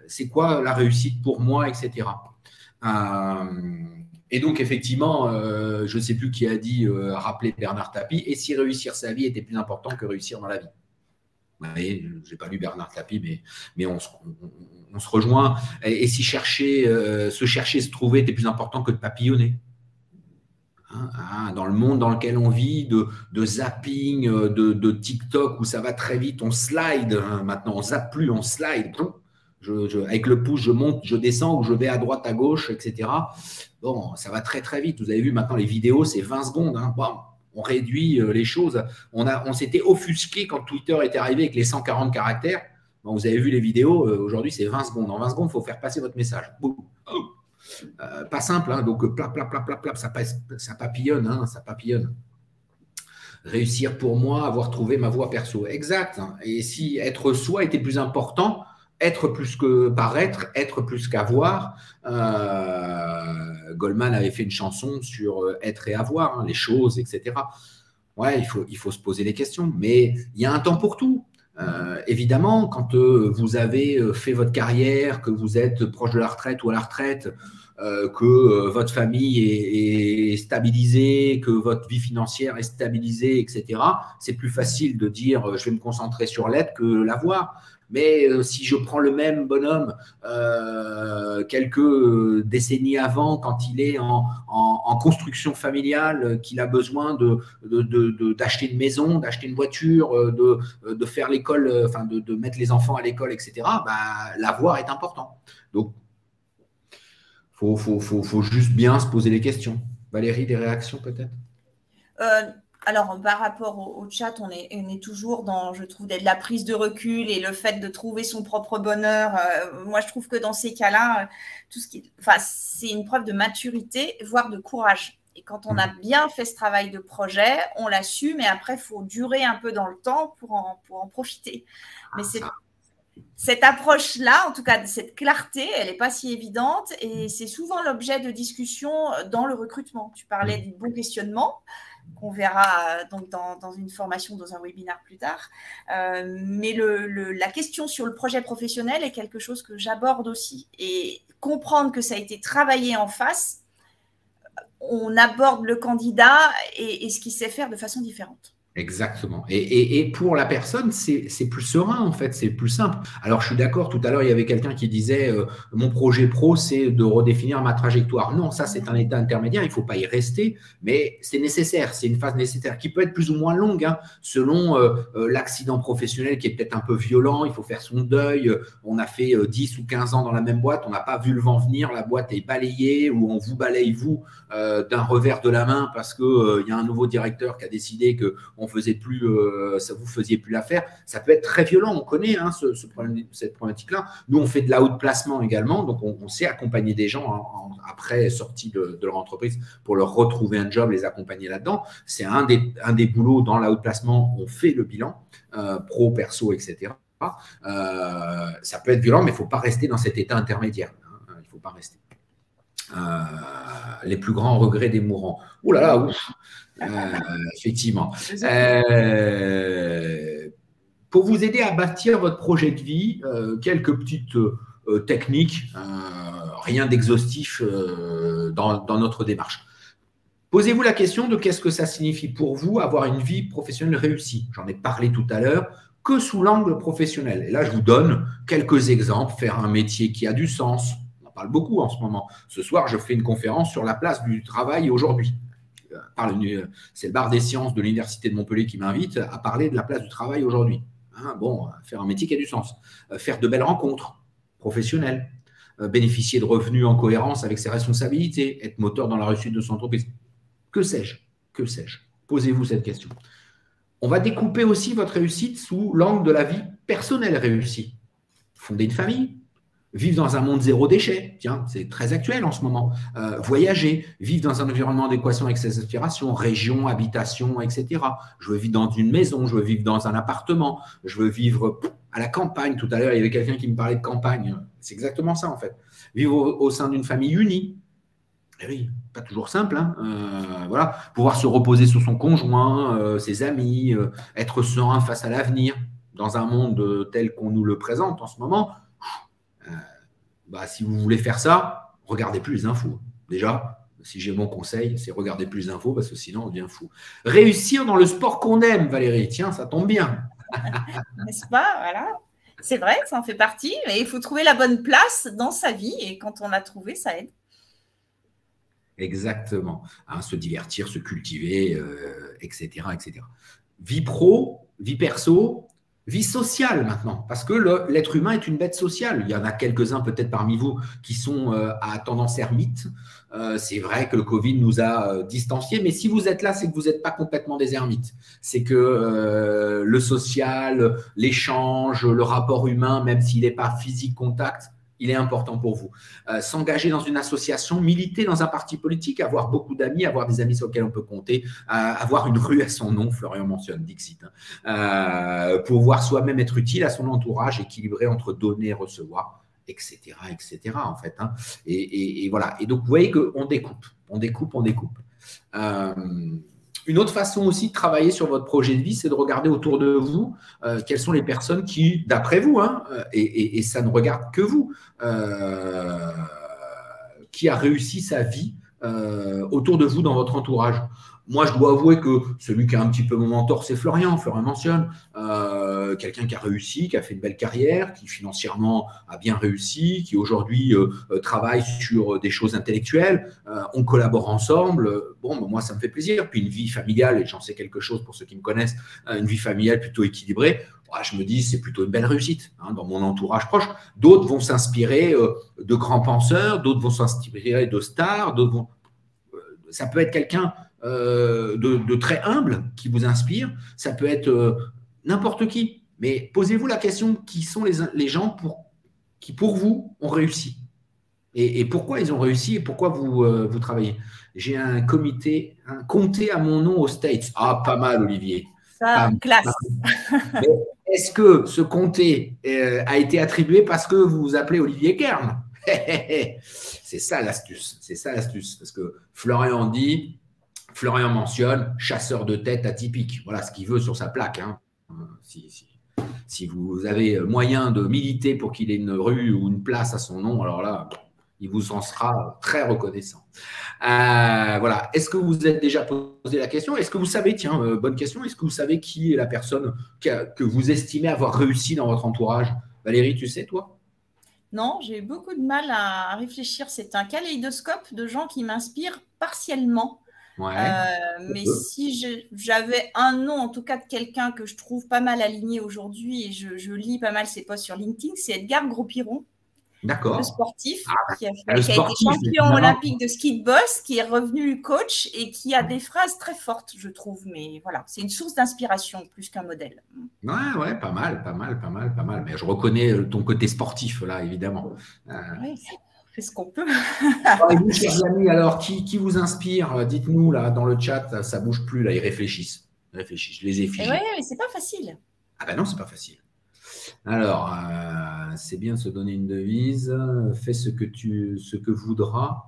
c'est quoi la réussite pour moi, etc. Et donc, effectivement, je ne sais plus qui a dit, rappeler Bernard Tapie, et si réussir sa vie était plus important que réussir dans la vie. Je n'ai pas lu Bernard Tapie, mais on se rejoint. Et si se chercher, se trouver était plus important que de papillonner. Dans le monde dans lequel on vit, de zapping, de TikTok où ça va très vite, on slide. Maintenant, on ne zappe plus, on slide. Avec le pouce, je monte, je descends, ou je vais à droite, à gauche, etc. Bon, ça va très, très vite. Vous avez vu, maintenant, les vidéos, c'est 20 secondes. Bon, on réduit les choses. On s'était offusqué quand Twitter était arrivé avec les 140 caractères. Bon, vous avez vu les vidéos, aujourd'hui, c'est 20 secondes. En 20 secondes, il faut faire passer votre message. Pas simple, donc plap, ça papillonne, ça papillonne. Réussir pour moi, avoir trouvé ma voie perso. Exact. Et si être soi était plus important, être plus que paraître, être plus qu'avoir. Goldman avait fait une chanson sur être et avoir, les choses, etc. Ouais, il faut se poser des questions, mais il y a un temps pour tout. Évidemment, quand vous avez fait votre carrière, que vous êtes proche de la retraite ou à la retraite, que votre famille est stabilisée, que votre vie financière est stabilisée, etc., c'est plus facile de dire je vais me concentrer sur l'être que l'avoir. Mais si je prends le même bonhomme quelques décennies avant, quand il est en construction familiale, qu'il a besoin d'acheter une maison, d'acheter une voiture, de faire l'école, enfin de mettre les enfants à l'école, etc., bah, l'avoir est important. Donc, faut juste bien se poser les questions. Valérie, des réactions peut-être? Alors, par rapport au chat, on est toujours dans, je trouve, de la prise de recul et le fait de trouver son propre bonheur. Moi, je trouve que dans ces cas-là, c'est une preuve de maturité, voire de courage. Et quand on a bien fait ce travail de projet, on l'assume et après, il faut durer un peu dans le temps pour en profiter. Mais cette approche-là, en tout cas, cette clarté, elle n'est pas si évidente et c'est souvent l'objet de discussions dans le recrutement. Tu parlais du bon questionnement, qu'on verra donc dans une formation, dans un webinaire plus tard. Mais la question sur le projet professionnel est quelque chose que j'aborde aussi. Et comprendre que ça a été travaillé en face, on aborde le candidat et ce qu'il sait faire de façon différente. Exactement. Et pour la personne, c'est plus serein, en fait, c'est plus simple. Alors, je suis d'accord, tout à l'heure, il y avait quelqu'un qui disait mon projet pro, c'est de redéfinir ma trajectoire. Non, ça, c'est un état intermédiaire, il ne faut pas y rester, mais c'est nécessaire, c'est une phase nécessaire qui peut être plus ou moins longue, hein, selon l'accident professionnel qui est peut-être un peu violent, il faut faire son deuil. On a fait 10 ou 15 ans dans la même boîte, on n'a pas vu le vent venir, la boîte est balayée, ou on vous balaye, vous, d'un revers de la main parce qu'il y a un nouveau directeur qui a décidé que on faisait plus, ça vous faisiez plus l'affaire. Ça peut être très violent. On connaît hein, cette problématique-là. Nous, on fait de la haute placement également, donc on sait accompagner des gens après sortie de leur entreprise pour leur retrouver un job, les accompagner là-dedans. C'est un des boulots dans la haute placement. On fait le bilan pro, perso, etc. Ça peut être violent, mais il ne faut pas rester dans cet état intermédiaire. Hein, il ne faut pas rester. Les plus grands regrets des mourants. Oh là là, ouf. Effectivement. Pour vous aider à bâtir votre projet de vie, quelques petites techniques, rien d'exhaustif dans notre démarche. Posez-vous la question de qu'est-ce que ça signifie pour vous avoir une vie professionnelle réussie. J'en ai parlé tout à l'heure, que sous l'angle professionnel. Et là, je vous donne quelques exemples. Faire un métier qui a du sens. On en parle beaucoup en ce moment. Ce soir, je fais une conférence sur la place du travail aujourd'hui. C'est le bar des sciences de l'Université de Montpellier qui m'invite à parler de la place du travail aujourd'hui. Hein, bon, faire un métier qui a du sens. Faire de belles rencontres professionnelles. Bénéficier de revenus en cohérence avec ses responsabilités. Être moteur dans la réussite de son entreprise. Que sais-je? Que sais-je? Posez-vous cette question. On va découper aussi votre réussite sous l'angle de la vie personnelle réussie. Fonder une famille. Vivre dans un monde zéro déchet, tiens, c'est très actuel en ce moment. Voyager, vivre dans un environnement d'adéquation avec ses aspirations, région, habitation, etc. Je veux vivre dans une maison, je veux vivre dans un appartement, je veux vivre à la campagne. Tout à l'heure, il y avait quelqu'un qui me parlait de campagne. C'est exactement ça, en fait. Vivre au sein d'une famille unie. Eh oui, pas toujours simple. Hein. Voilà. Pouvoir se reposer sur son conjoint, ses amis, être serein face à l'avenir dans un monde tel qu'on nous le présente en ce moment. Si vous voulez faire ça, regardez plus les infos. Déjà, si j'ai mon conseil, c'est regarder plus les infos parce que sinon on devient fou. Réussir dans le sport qu'on aime, Valérie, tiens, ça tombe bien. N'est-ce pas? Voilà. C'est vrai, ça en fait partie, mais il faut trouver la bonne place dans sa vie et quand on l'a trouvé, ça aide. Exactement. Hein, se divertir, se cultiver, etc., etc. Vie pro, vie perso, vie sociale maintenant, parce que l'être humain est une bête sociale. Il y en a quelques-uns peut-être parmi vous qui sont à tendance ermite. C'est vrai que le Covid nous a distanciés, mais si vous êtes là, c'est que vous n'êtes pas complètement des ermites. C'est que le social, l'échange, le rapport humain, même s'il n'est pas physique contact, il est important pour vous. S'engager dans une association, militer dans un parti politique, avoir beaucoup d'amis, avoir des amis sur lesquels on peut compter, avoir une rue à son nom, Florian mentionne, Dixit, pouvoir soi-même être utile à son entourage, équilibré entre donner et recevoir, etc., etc., en fait. Hein. Et voilà. Et donc, vous voyez qu'on découpe, on découpe, on découpe. Une autre façon aussi de travailler sur votre projet de vie, c'est de regarder autour de vous quelles sont les personnes qui, d'après vous, hein, et ça ne regarde que vous, qui a réussi sa vie autour de vous dans votre entourage. Moi, je dois avouer que celui qui a un petit peu mon mentor, c'est Florian. Florian mentionne. quelqu'un qui a réussi, qui a fait une belle carrière, qui financièrement a bien réussi, qui aujourd'hui travaille sur des choses intellectuelles. On collabore ensemble. Bon, moi, ça me fait plaisir. Puis une vie familiale, et j'en sais quelque chose pour ceux qui me connaissent, une vie familiale plutôt équilibrée. Je me dis, c'est plutôt une belle réussite dans mon entourage proche. D'autres vont s'inspirer de grands penseurs, d'autres vont s'inspirer de stars, d'autres vont… Ça peut être quelqu'un de très humble qui vous inspire, ça peut être n'importe qui. Mais posez-vous la question, qui sont les gens qui, pour vous, ont réussi et pourquoi ils ont réussi et pourquoi vous travaillez. J'ai un comté à mon nom aux States. Ah, pas mal, Olivier. Ça, classe. Est-ce que ce comté a été attribué parce que vous vous appelez Olivier Kern? C'est ça l'astuce. C'est ça l'astuce. Parce que Florian mentionne chasseur de tête atypique. Voilà ce qu'il veut sur sa plaque. Hein. Si vous avez moyen de militer pour qu'il ait une rue ou une place à son nom, alors là, il vous en sera très reconnaissant. Voilà. Est-ce que vous vous êtes déjà posé la question? Est-ce que vous savez, tiens, bonne question, est-ce que vous savez qui est la personne que vous estimez avoir réussi dans votre entourage? Valérie, tu sais, toi? Non, j'ai eu beaucoup de mal à réfléchir. C'est un kaléidoscope de gens qui m'inspirent partiellement. Ouais, mais si j'avais un nom, en tout cas de quelqu'un que je trouve pas mal aligné aujourd'hui, et je lis pas mal ses posts sur LinkedIn, c'est Edgar Gros-Piron. D'accord. Le sportif qui a été champion olympique de ski de boss, qui est revenu coach et qui a des phrases très fortes, je trouve. Mais voilà, c'est une source d'inspiration plus qu'un modèle. Ouais, pas mal. Mais je reconnais ton côté sportif, là, évidemment. Oui, on fait ce qu'on peut. Et vous, chers amis, alors, qui vous inspire? Dites-nous, là, dans le chat, ça ne bouge plus, là, ils réfléchissent. Je les ai figés. Oui, mais c'est pas facile. Ah ben non, c'est pas facile. Alors, c'est bien de se donner une devise. Fais ce que voudras.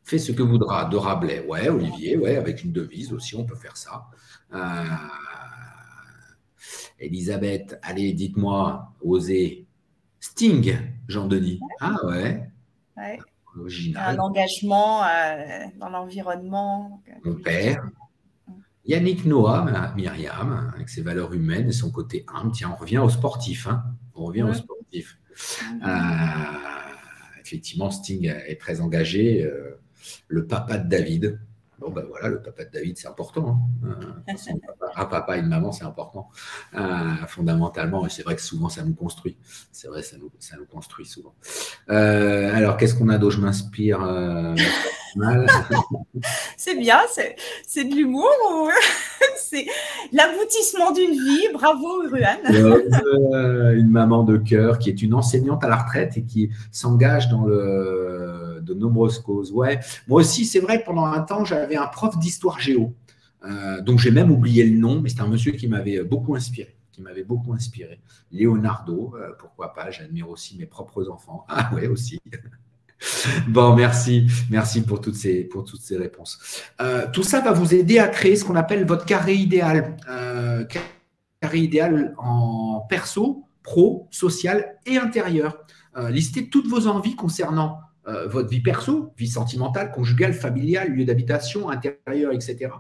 Fais ce que voudras, de Rabelais. Ouais, Olivier, ouais, avec une devise aussi, on peut faire ça. Elisabeth, allez, dites-moi, osez. Sting, Jean-Denis. Ah ouais. Original. Un engagement dans l'environnement. Mon père. Yannick Noah, Myriam, avec ses valeurs humaines et son côté humble. Tiens, on revient au sportif. Hein. On revient au sportif. Effectivement, Sting est très engagé. Le papa de David. Bon, ben voilà, le papa de David, c'est important. Hein. Un papa et une maman, c'est important. Fondamentalement, et c'est vrai que souvent, ça nous construit. C'est vrai, ça nous construit souvent. Alors, qu'est-ce qu'on a d'autre? Je m'inspire mal. C'est bien, c'est de l'humour ou c'est l'aboutissement d'une vie? Bravo, Ruan. Une maman de cœur qui est une enseignante à la retraite et qui s'engage dans de nombreuses causes. Ouais. Moi aussi, c'est vrai que pendant un temps, j'avais un prof d'histoire géo, dont j'ai même oublié le nom, mais c'est un monsieur qui m'avait beaucoup inspiré. Leonardo, pourquoi pas, j'admire aussi mes propres enfants. Ah ouais, aussi. Bon, merci pour toutes ces réponses. Tout ça va vous aider à créer ce qu'on appelle votre carré idéal. Carré idéal en perso, pro, social et intérieur. Listez toutes vos envies concernant votre vie perso, vie sentimentale, conjugale, familiale, lieu d'habitation, intérieur, etc.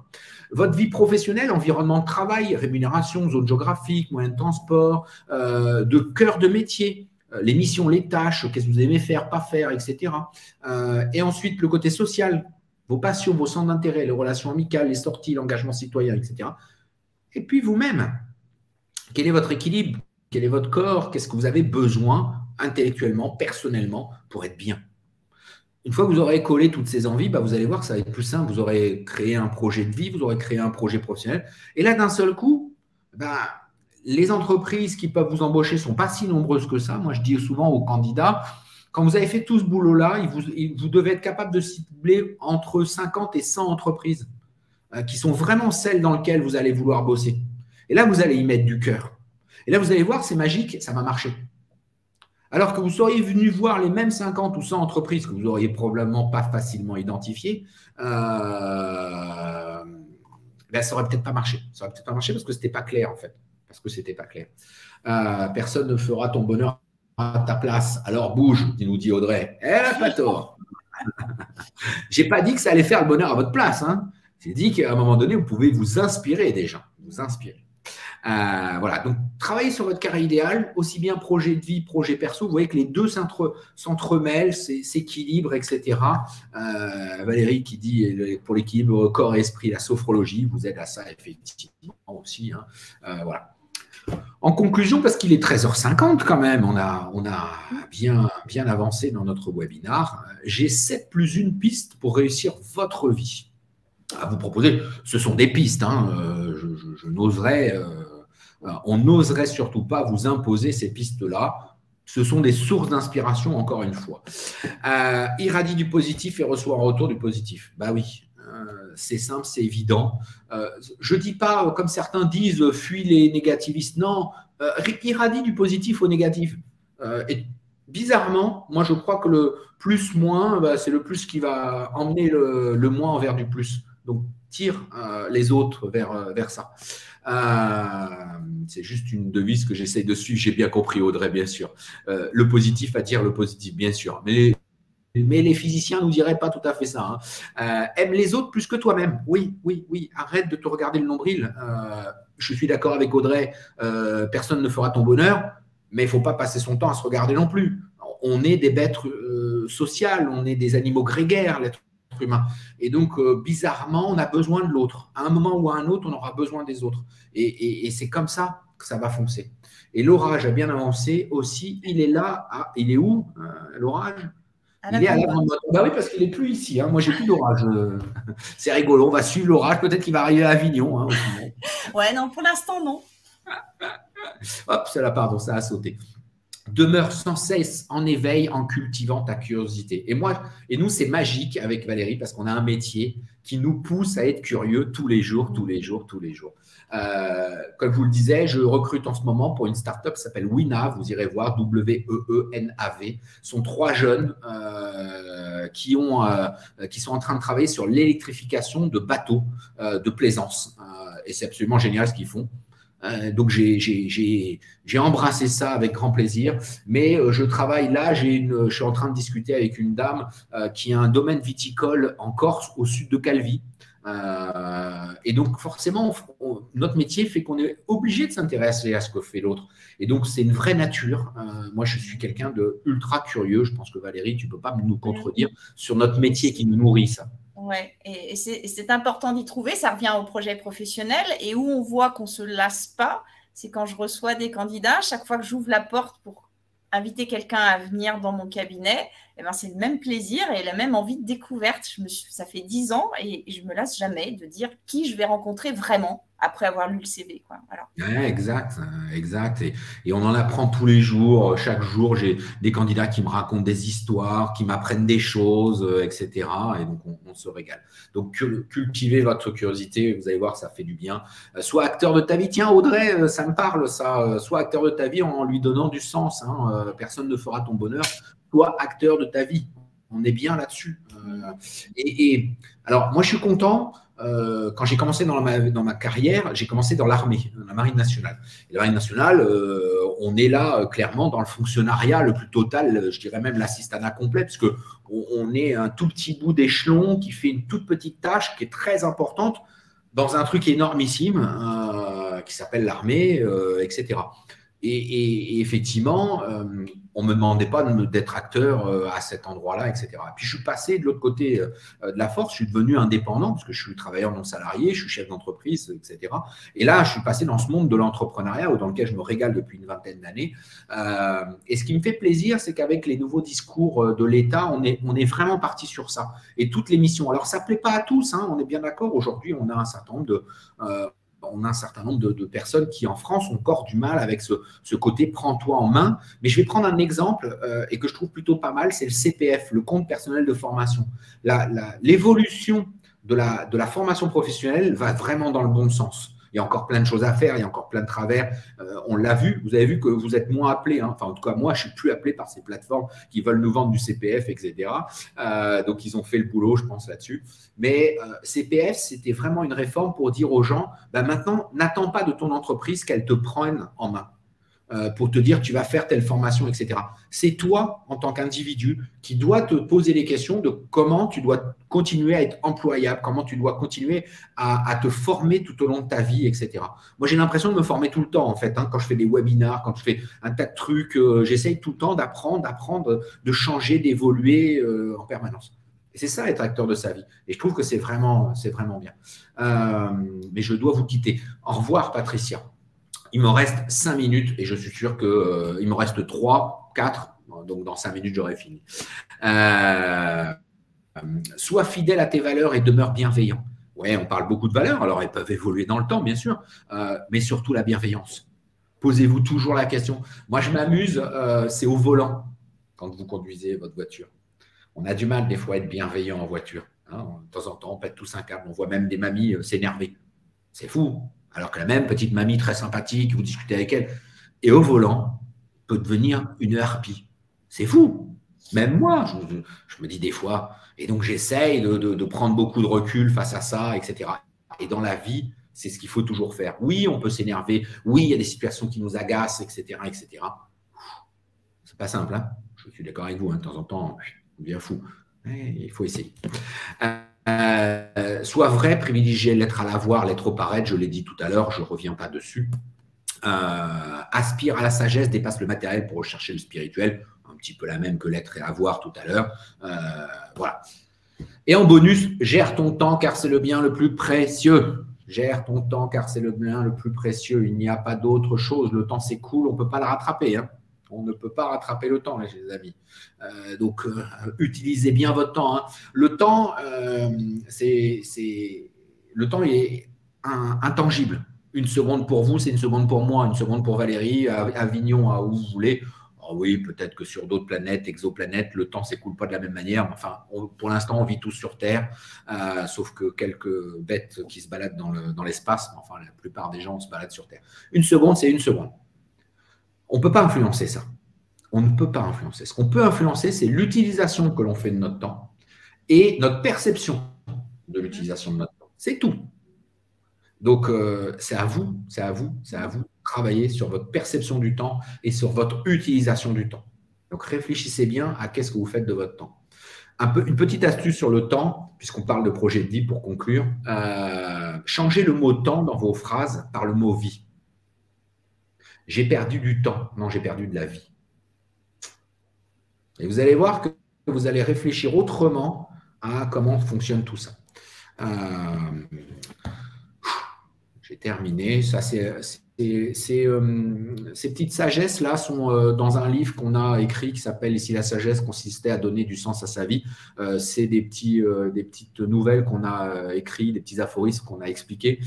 Votre vie professionnelle, environnement de travail, rémunération, zone géographique, moyens de transport, de cœur de métier, les missions, les tâches, qu'est-ce que vous aimez faire, pas faire, etc. Et ensuite, le côté social, vos passions, vos centres d'intérêt, les relations amicales, les sorties, l'engagement citoyen, etc. Et puis vous-même, quel est votre équilibre? Quel est votre corps? Qu'est-ce que vous avez besoin intellectuellement, personnellement, pour être bien? Une fois que vous aurez collé toutes ces envies, vous allez voir que ça va être plus simple. Vous aurez créé un projet de vie, vous aurez créé un projet professionnel. Et là, d'un seul coup, les entreprises qui peuvent vous embaucher ne sont pas si nombreuses que ça. Moi, je dis souvent aux candidats, quand vous avez fait tout ce boulot-là, vous devez être capable de cibler entre 50 et 100 entreprises qui sont vraiment celles dans lesquelles vous allez vouloir bosser. Et là, vous allez y mettre du cœur. Et là, vous allez voir, c'est magique, ça va marcher. Alors que vous seriez venu voir les mêmes 50 ou 100 entreprises que vous n'auriez probablement pas facilement identifiées, ça n'aurait peut-être pas marché. Ça n'aurait peut-être pas marché parce que ce n'était pas clair, en fait. Personne ne fera ton bonheur à ta place. Alors bouge, nous dit Audrey. Elle n'a pas tort. Je n'ai pas dit que ça allait faire le bonheur à votre place. Hein. J'ai dit qu'à un moment donné, vous pouvez vous inspirer des gens. Vous inspirer. Voilà, donc travaillez sur votre carré idéal, aussi bien projet de vie, projet perso. Vous voyez que les deux s'entremêlent, s'équilibrent, etc. Valérie qui dit pour l'équilibre corps et esprit, la sophrologie vous aide à ça effectivement aussi. Hein. Voilà. En conclusion, parce qu'il est 13h50 quand même, on a bien avancé dans notre webinaire, j'ai 7 plus 1 piste pour réussir votre vie à vous proposer. Ce sont des pistes, hein, on n'oserait surtout pas vous imposer ces pistes-là. Ce sont des sources d'inspiration, encore une fois. Irradie du positif et reçoit en retour du positif. Bah oui. C'est simple, c'est évident. Je ne dis pas, comme certains disent, fuis les négativistes. Non, irradie du positif au négatif. Et bizarrement, moi, je crois que le plus-moins, c'est le plus qui va emmener le moins vers du plus. Donc, tire les autres vers ça. C'est juste une devise que j'essaie de suivre. J'ai bien compris, Audrey, bien sûr. Le positif attire le positif, bien sûr. Mais les physiciens ne nous diraient pas tout à fait ça. Hein. Aime les autres plus que toi-même. Oui. Arrête de te regarder le nombril. Je suis d'accord avec Audrey. Personne ne fera ton bonheur, mais il ne faut pas passer son temps à se regarder non plus. On est des bêtes sociales, on est des animaux grégaires, l'être humain. Et donc, bizarrement, on a besoin de l'autre. À un moment ou à un autre, on aura besoin des autres. Et c'est comme ça que ça va foncer. Et l'orage a bien avancé aussi. Il est là. Il est où, l'orage ? Il est à la grande motte. Bah oui, parce qu'il n'est plus ici. Hein. Moi, j'ai plus d'orage. C'est rigolo. On va suivre l'orage. Peut-être qu'il va arriver à Avignon. Hein, ouais, non, pour l'instant, non. Hop, pardon, ça a sauté. Demeure sans cesse en éveil en cultivant ta curiosité. Et nous, c'est magique avec Valérie parce qu'on a un métier qui nous pousse à être curieux tous les jours. Comme je vous le disais, je recrute en ce moment pour une start-up qui s'appelle Weenav. Vous irez voir, W-E-E-N-A-V. Ce sont 3 jeunes qui sont en train de travailler sur l'électrification de bateaux de plaisance. Et c'est absolument génial ce qu'ils font. Donc, j'ai embrassé ça avec grand plaisir. Mais je travaille là, je suis en train de discuter avec une dame qui a un domaine viticole en Corse, au sud de Calvi. Et donc, forcément, notre métier fait qu'on est obligé de s'intéresser à ce que fait l'autre. Et donc, c'est une vraie nature. Moi, je suis quelqu'un de ultra curieux. Je pense que Valérie, tu ne peux pas nous contredire sur notre métier qui nous nourrit, ça. Oui, et c'est important d'y trouver. Ça revient au projet professionnel. Et où on voit qu'on ne se lasse pas, c'est quand je reçois des candidats. Chaque fois que j'ouvre la porte pour inviter quelqu'un à venir dans mon cabinet, eh ben, c'est le même plaisir et la même envie de découverte. Ça fait 10 ans et je ne me lasse jamais de dire qui je vais rencontrer vraiment après avoir lu le CV. Quoi. Voilà. Ouais, exact. Et on en apprend tous les jours. Chaque jour, j'ai des candidats qui me racontent des histoires, qui m'apprennent des choses, etc. Et donc, on se régale. Donc, cultivez votre curiosité. Vous allez voir, ça fait du bien. Sois acteur de ta vie. Tiens, Audrey, ça me parle, ça. Sois acteur de ta vie en lui donnant du sens. Hein. Personne ne fera ton bonheur. Sois acteur de ta vie. On est bien là-dessus. Alors, moi, je suis content. Quand j'ai commencé dans ma carrière, j'ai commencé dans l'armée, la marine nationale. Et la marine nationale, on est là clairement dans le fonctionnariat le plus total, je dirais même l'assistanat complet, parce qu'on est un tout petit bout d'échelon qui fait une toute petite tâche qui est très importante dans un truc énormissime qui s'appelle l'armée, etc. Et effectivement, on ne me demandait pas d'être acteur à cet endroit-là, etc. Puis je suis passé de l'autre côté de la force, je suis devenu indépendant parce que je suis travailleur non salarié, je suis chef d'entreprise, etc. Et là, je suis passé dans ce monde de l'entrepreneuriat dans lequel je me régale depuis une vingtaine d'années. Et ce qui me fait plaisir, c'est qu'avec les nouveaux discours de l'État, on est vraiment parti sur ça. Et toutes les missions. Alors, ça ne plaît pas à tous, hein, on est bien d'accord. Aujourd'hui, on a un certain nombre de personnes qui, en France, ont encore du mal avec ce côté « prends-toi en main ». Mais je vais prendre un exemple et que je trouve plutôt pas mal, c'est le CPF, le compte personnel de formation. L'évolution de la formation professionnelle va vraiment dans le bon sens. Il y a encore plein de choses à faire, il y a encore plein de travers. On l'a vu, vous avez vu que vous êtes moins appelés. Hein. Enfin, en tout cas, moi, je ne suis plus appelé par ces plateformes qui veulent nous vendre du CPF, etc. Donc, ils ont fait le boulot, je pense, là-dessus. Mais CPF, c'était vraiment une réforme pour dire aux gens, maintenant, n'attends pas de ton entreprise qu'elle te prenne en main. pour te dire tu vas faire telle formation, etc. C'est toi, en tant qu'individu, qui dois te poser les questions de comment tu dois continuer à être employable, comment tu dois continuer à te former tout au long de ta vie, etc. Moi, j'ai l'impression de me former tout le temps, en fait, hein, quand je fais des webinars, quand je fais un tas de trucs, j'essaye tout le temps d'apprendre, de changer, d'évoluer en permanence. Et c'est ça, être acteur de sa vie. Et je trouve que c'est vraiment bien. Mais je dois vous quitter. Au revoir, Patricia. Il me reste 5 minutes et je suis sûr qu'il me reste 3, 4. Donc, dans 5 minutes, j'aurai fini. Sois fidèle à tes valeurs et demeure bienveillant. Oui, on parle beaucoup de valeurs. Alors, elles peuvent évoluer dans le temps, bien sûr. Mais surtout, la bienveillance. Posez-vous toujours la question. Moi, je m'amuse, c'est au volant quand vous conduisez votre voiture. On a du mal, des fois, à être bienveillant en voiture. Hein. De temps en temps, on pète tous un câble. On voit même des mamies s'énerver. C'est fou. Alors que la même petite mamie très sympathique, vous discutez avec elle, et au volant, peut devenir une harpie. C'est fou. Même moi, je me dis des fois, et donc j'essaye de prendre beaucoup de recul face à ça, etc. Et dans la vie, c'est ce qu'il faut toujours faire. Oui, on peut s'énerver. Oui, il y a des situations qui nous agacent, etc., etc. C'est pas simple, hein. Je suis d'accord avec vous, hein. De temps en temps, on devient fou. Mais il faut essayer. Sois vrai, privilégier l'être à l'avoir, l'être au paraître, je l'ai dit tout à l'heure, je ne reviens pas dessus. Aspire à la sagesse, dépasse le matériel pour rechercher le spirituel, un petit peu la même que l'être et avoir tout à l'heure. Voilà. Et en bonus, gère ton temps car c'est le bien le plus précieux. Gère ton temps car c'est le bien le plus précieux. Il n'y a pas d'autre chose. Le temps, c'est cool, on ne peut pas le rattraper, hein. On ne peut pas rattraper le temps, les amis. Donc, utilisez bien votre temps, hein. Le temps, le temps est intangible. Une seconde pour vous, c'est une seconde pour moi, une seconde pour Valérie, à Avignon, à où vous voulez. Oh oui, peut-être que sur d'autres planètes, exoplanètes, le temps ne s'écoule pas de la même manière. Mais enfin, pour l'instant, on vit tous sur Terre, sauf que quelques bêtes qui se baladent dans l'espace. Enfin, la plupart des gens se baladent sur Terre. Une seconde, c'est une seconde. On ne peut pas influencer ça. On ne peut pas influencer. Ce qu'on peut influencer, c'est l'utilisation que l'on fait de notre temps et notre perception de l'utilisation de notre temps. C'est tout. Donc, c'est à vous de travailler sur votre perception du temps et sur votre utilisation du temps. Donc, réfléchissez bien à qu'est-ce que vous faites de votre temps. Une petite astuce sur le temps, puisqu'on parle de projet de vie pour conclure. Changez le mot « temps » dans vos phrases par le mot « vie ». J'ai perdu du temps. Non, j'ai perdu de la vie. Et vous allez voir que vous allez réfléchir autrement à comment fonctionne tout ça. J'ai terminé. Ça, ces petites sagesses-là sont dans un livre qu'on a écrit qui s'appelle « Et si la sagesse consistait à donner du sens à sa vie ». C'est des petites nouvelles qu'on a écrites, des petits aphorismes qu'on a expliqués.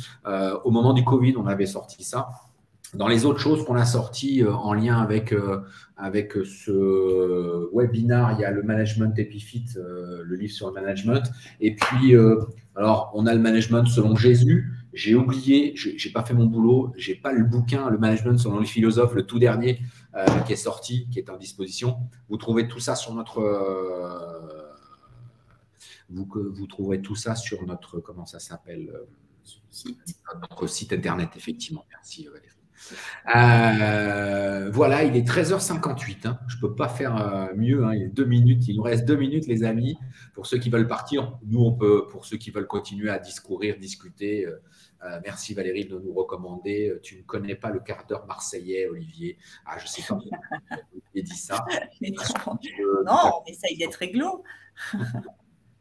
Au moment du Covid, on avait sorti ça. Dans les autres choses qu'on a sorties en lien avec ce webinar, il y a le Management Epifit, le livre sur le management. Et puis, alors, on a le management selon Jésus. J'ai oublié, je n'ai pas fait mon boulot, je n'ai pas le bouquin, le management selon les philosophes, le tout dernier qui est sorti, qui est en disposition. Vous trouvez tout ça sur notre… vous trouverez tout ça sur notre… Comment ça s'appelle notre site internet, effectivement. Merci Valérie. Voilà, il est 13h58. Hein. Je ne peux pas faire mieux. Hein. Il est 2 minutes. Il nous reste 2 minutes, les amis. Pour ceux qui veulent partir, nous, on peut. Pour ceux qui veulent continuer à discourir, discuter. Merci Valérie de nous recommander. Tu ne connais pas le quart d'heure marseillais, Olivier. Ah, je ne sais pas. Olivier dit ça. Non, on essaye d'être réglo.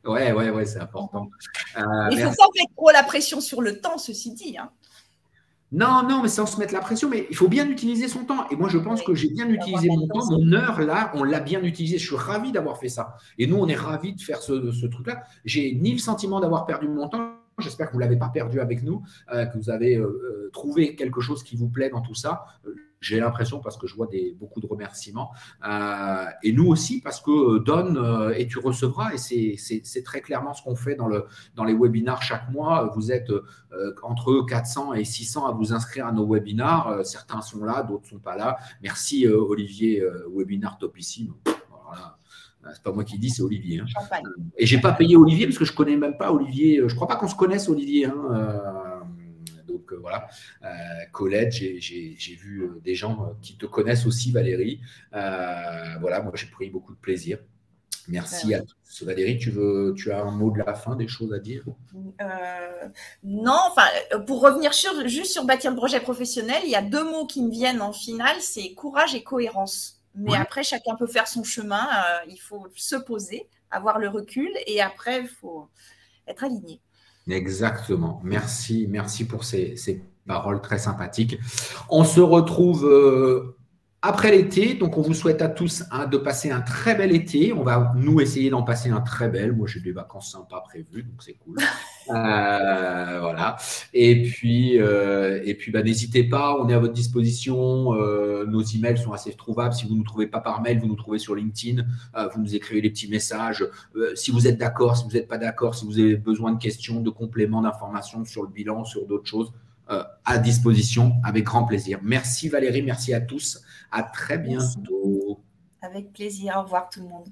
Ouais, c'est important. Il ne faut pas mettre trop la pression sur le temps, ceci dit. Hein. Non, mais sans se mettre la pression, mais il faut bien utiliser son temps. Et moi, je pense que j'ai bien utilisé mon temps. Mon heure, là, on l'a bien utilisé. Je suis ravi d'avoir fait ça. Et nous, on est ravis de faire ce truc-là. J'ai ni le sentiment d'avoir perdu mon temps. J'espère que vous ne l'avez pas perdu avec nous, que vous avez trouvé quelque chose qui vous plaît dans tout ça. J'ai l'impression, parce que je vois beaucoup de remerciements. Et nous aussi, parce que donne et tu recevras. Et c'est très clairement ce qu'on fait dans les webinars chaque mois. Vous êtes entre 400 et 600 à vous inscrire à nos webinars. Certains sont là, d'autres ne sont pas là. Merci Olivier, webinar topissime. Voilà. C'est pas moi qui dis, c'est Olivier. Hein. Et je n'ai pas payé Olivier parce que je ne connais même pas Olivier. Je ne crois pas qu'on se connaisse, Olivier. Hein. Donc voilà, Colette, j'ai vu des gens qui te connaissent aussi, Valérie. Voilà, moi j'ai pris beaucoup de plaisir. Merci à tous. Valérie, tu as un mot de la fin, des choses à dire? Non, enfin, pour revenir juste sur bâtir le projet professionnel, il y a 2 mots qui me viennent en finale, c'est courage et cohérence. Mais après, chacun peut faire son chemin. Il faut se poser, avoir le recul, et après, il faut être aligné. Exactement. Merci pour ces paroles très sympathiques. On se retrouve après l'été. Donc, on vous souhaite à tous de passer un très bel été. On va, nous, essayer d'en passer un très bel. Moi, j'ai des vacances sympas prévues, donc c'est cool. Voilà. Et puis n'hésitez pas, on est à votre disposition. Nos emails sont assez trouvables. Si vous ne nous trouvez pas par mail, vous nous trouvez sur LinkedIn. Vous nous écrivez des petits messages. Si vous êtes d'accord, si vous n'êtes pas d'accord, si vous avez besoin de questions, de compléments, d'informations sur le bilan, sur d'autres choses, à disposition, avec grand plaisir. Merci Valérie, merci à tous. À très bientôt. Avec plaisir. Au revoir tout le monde.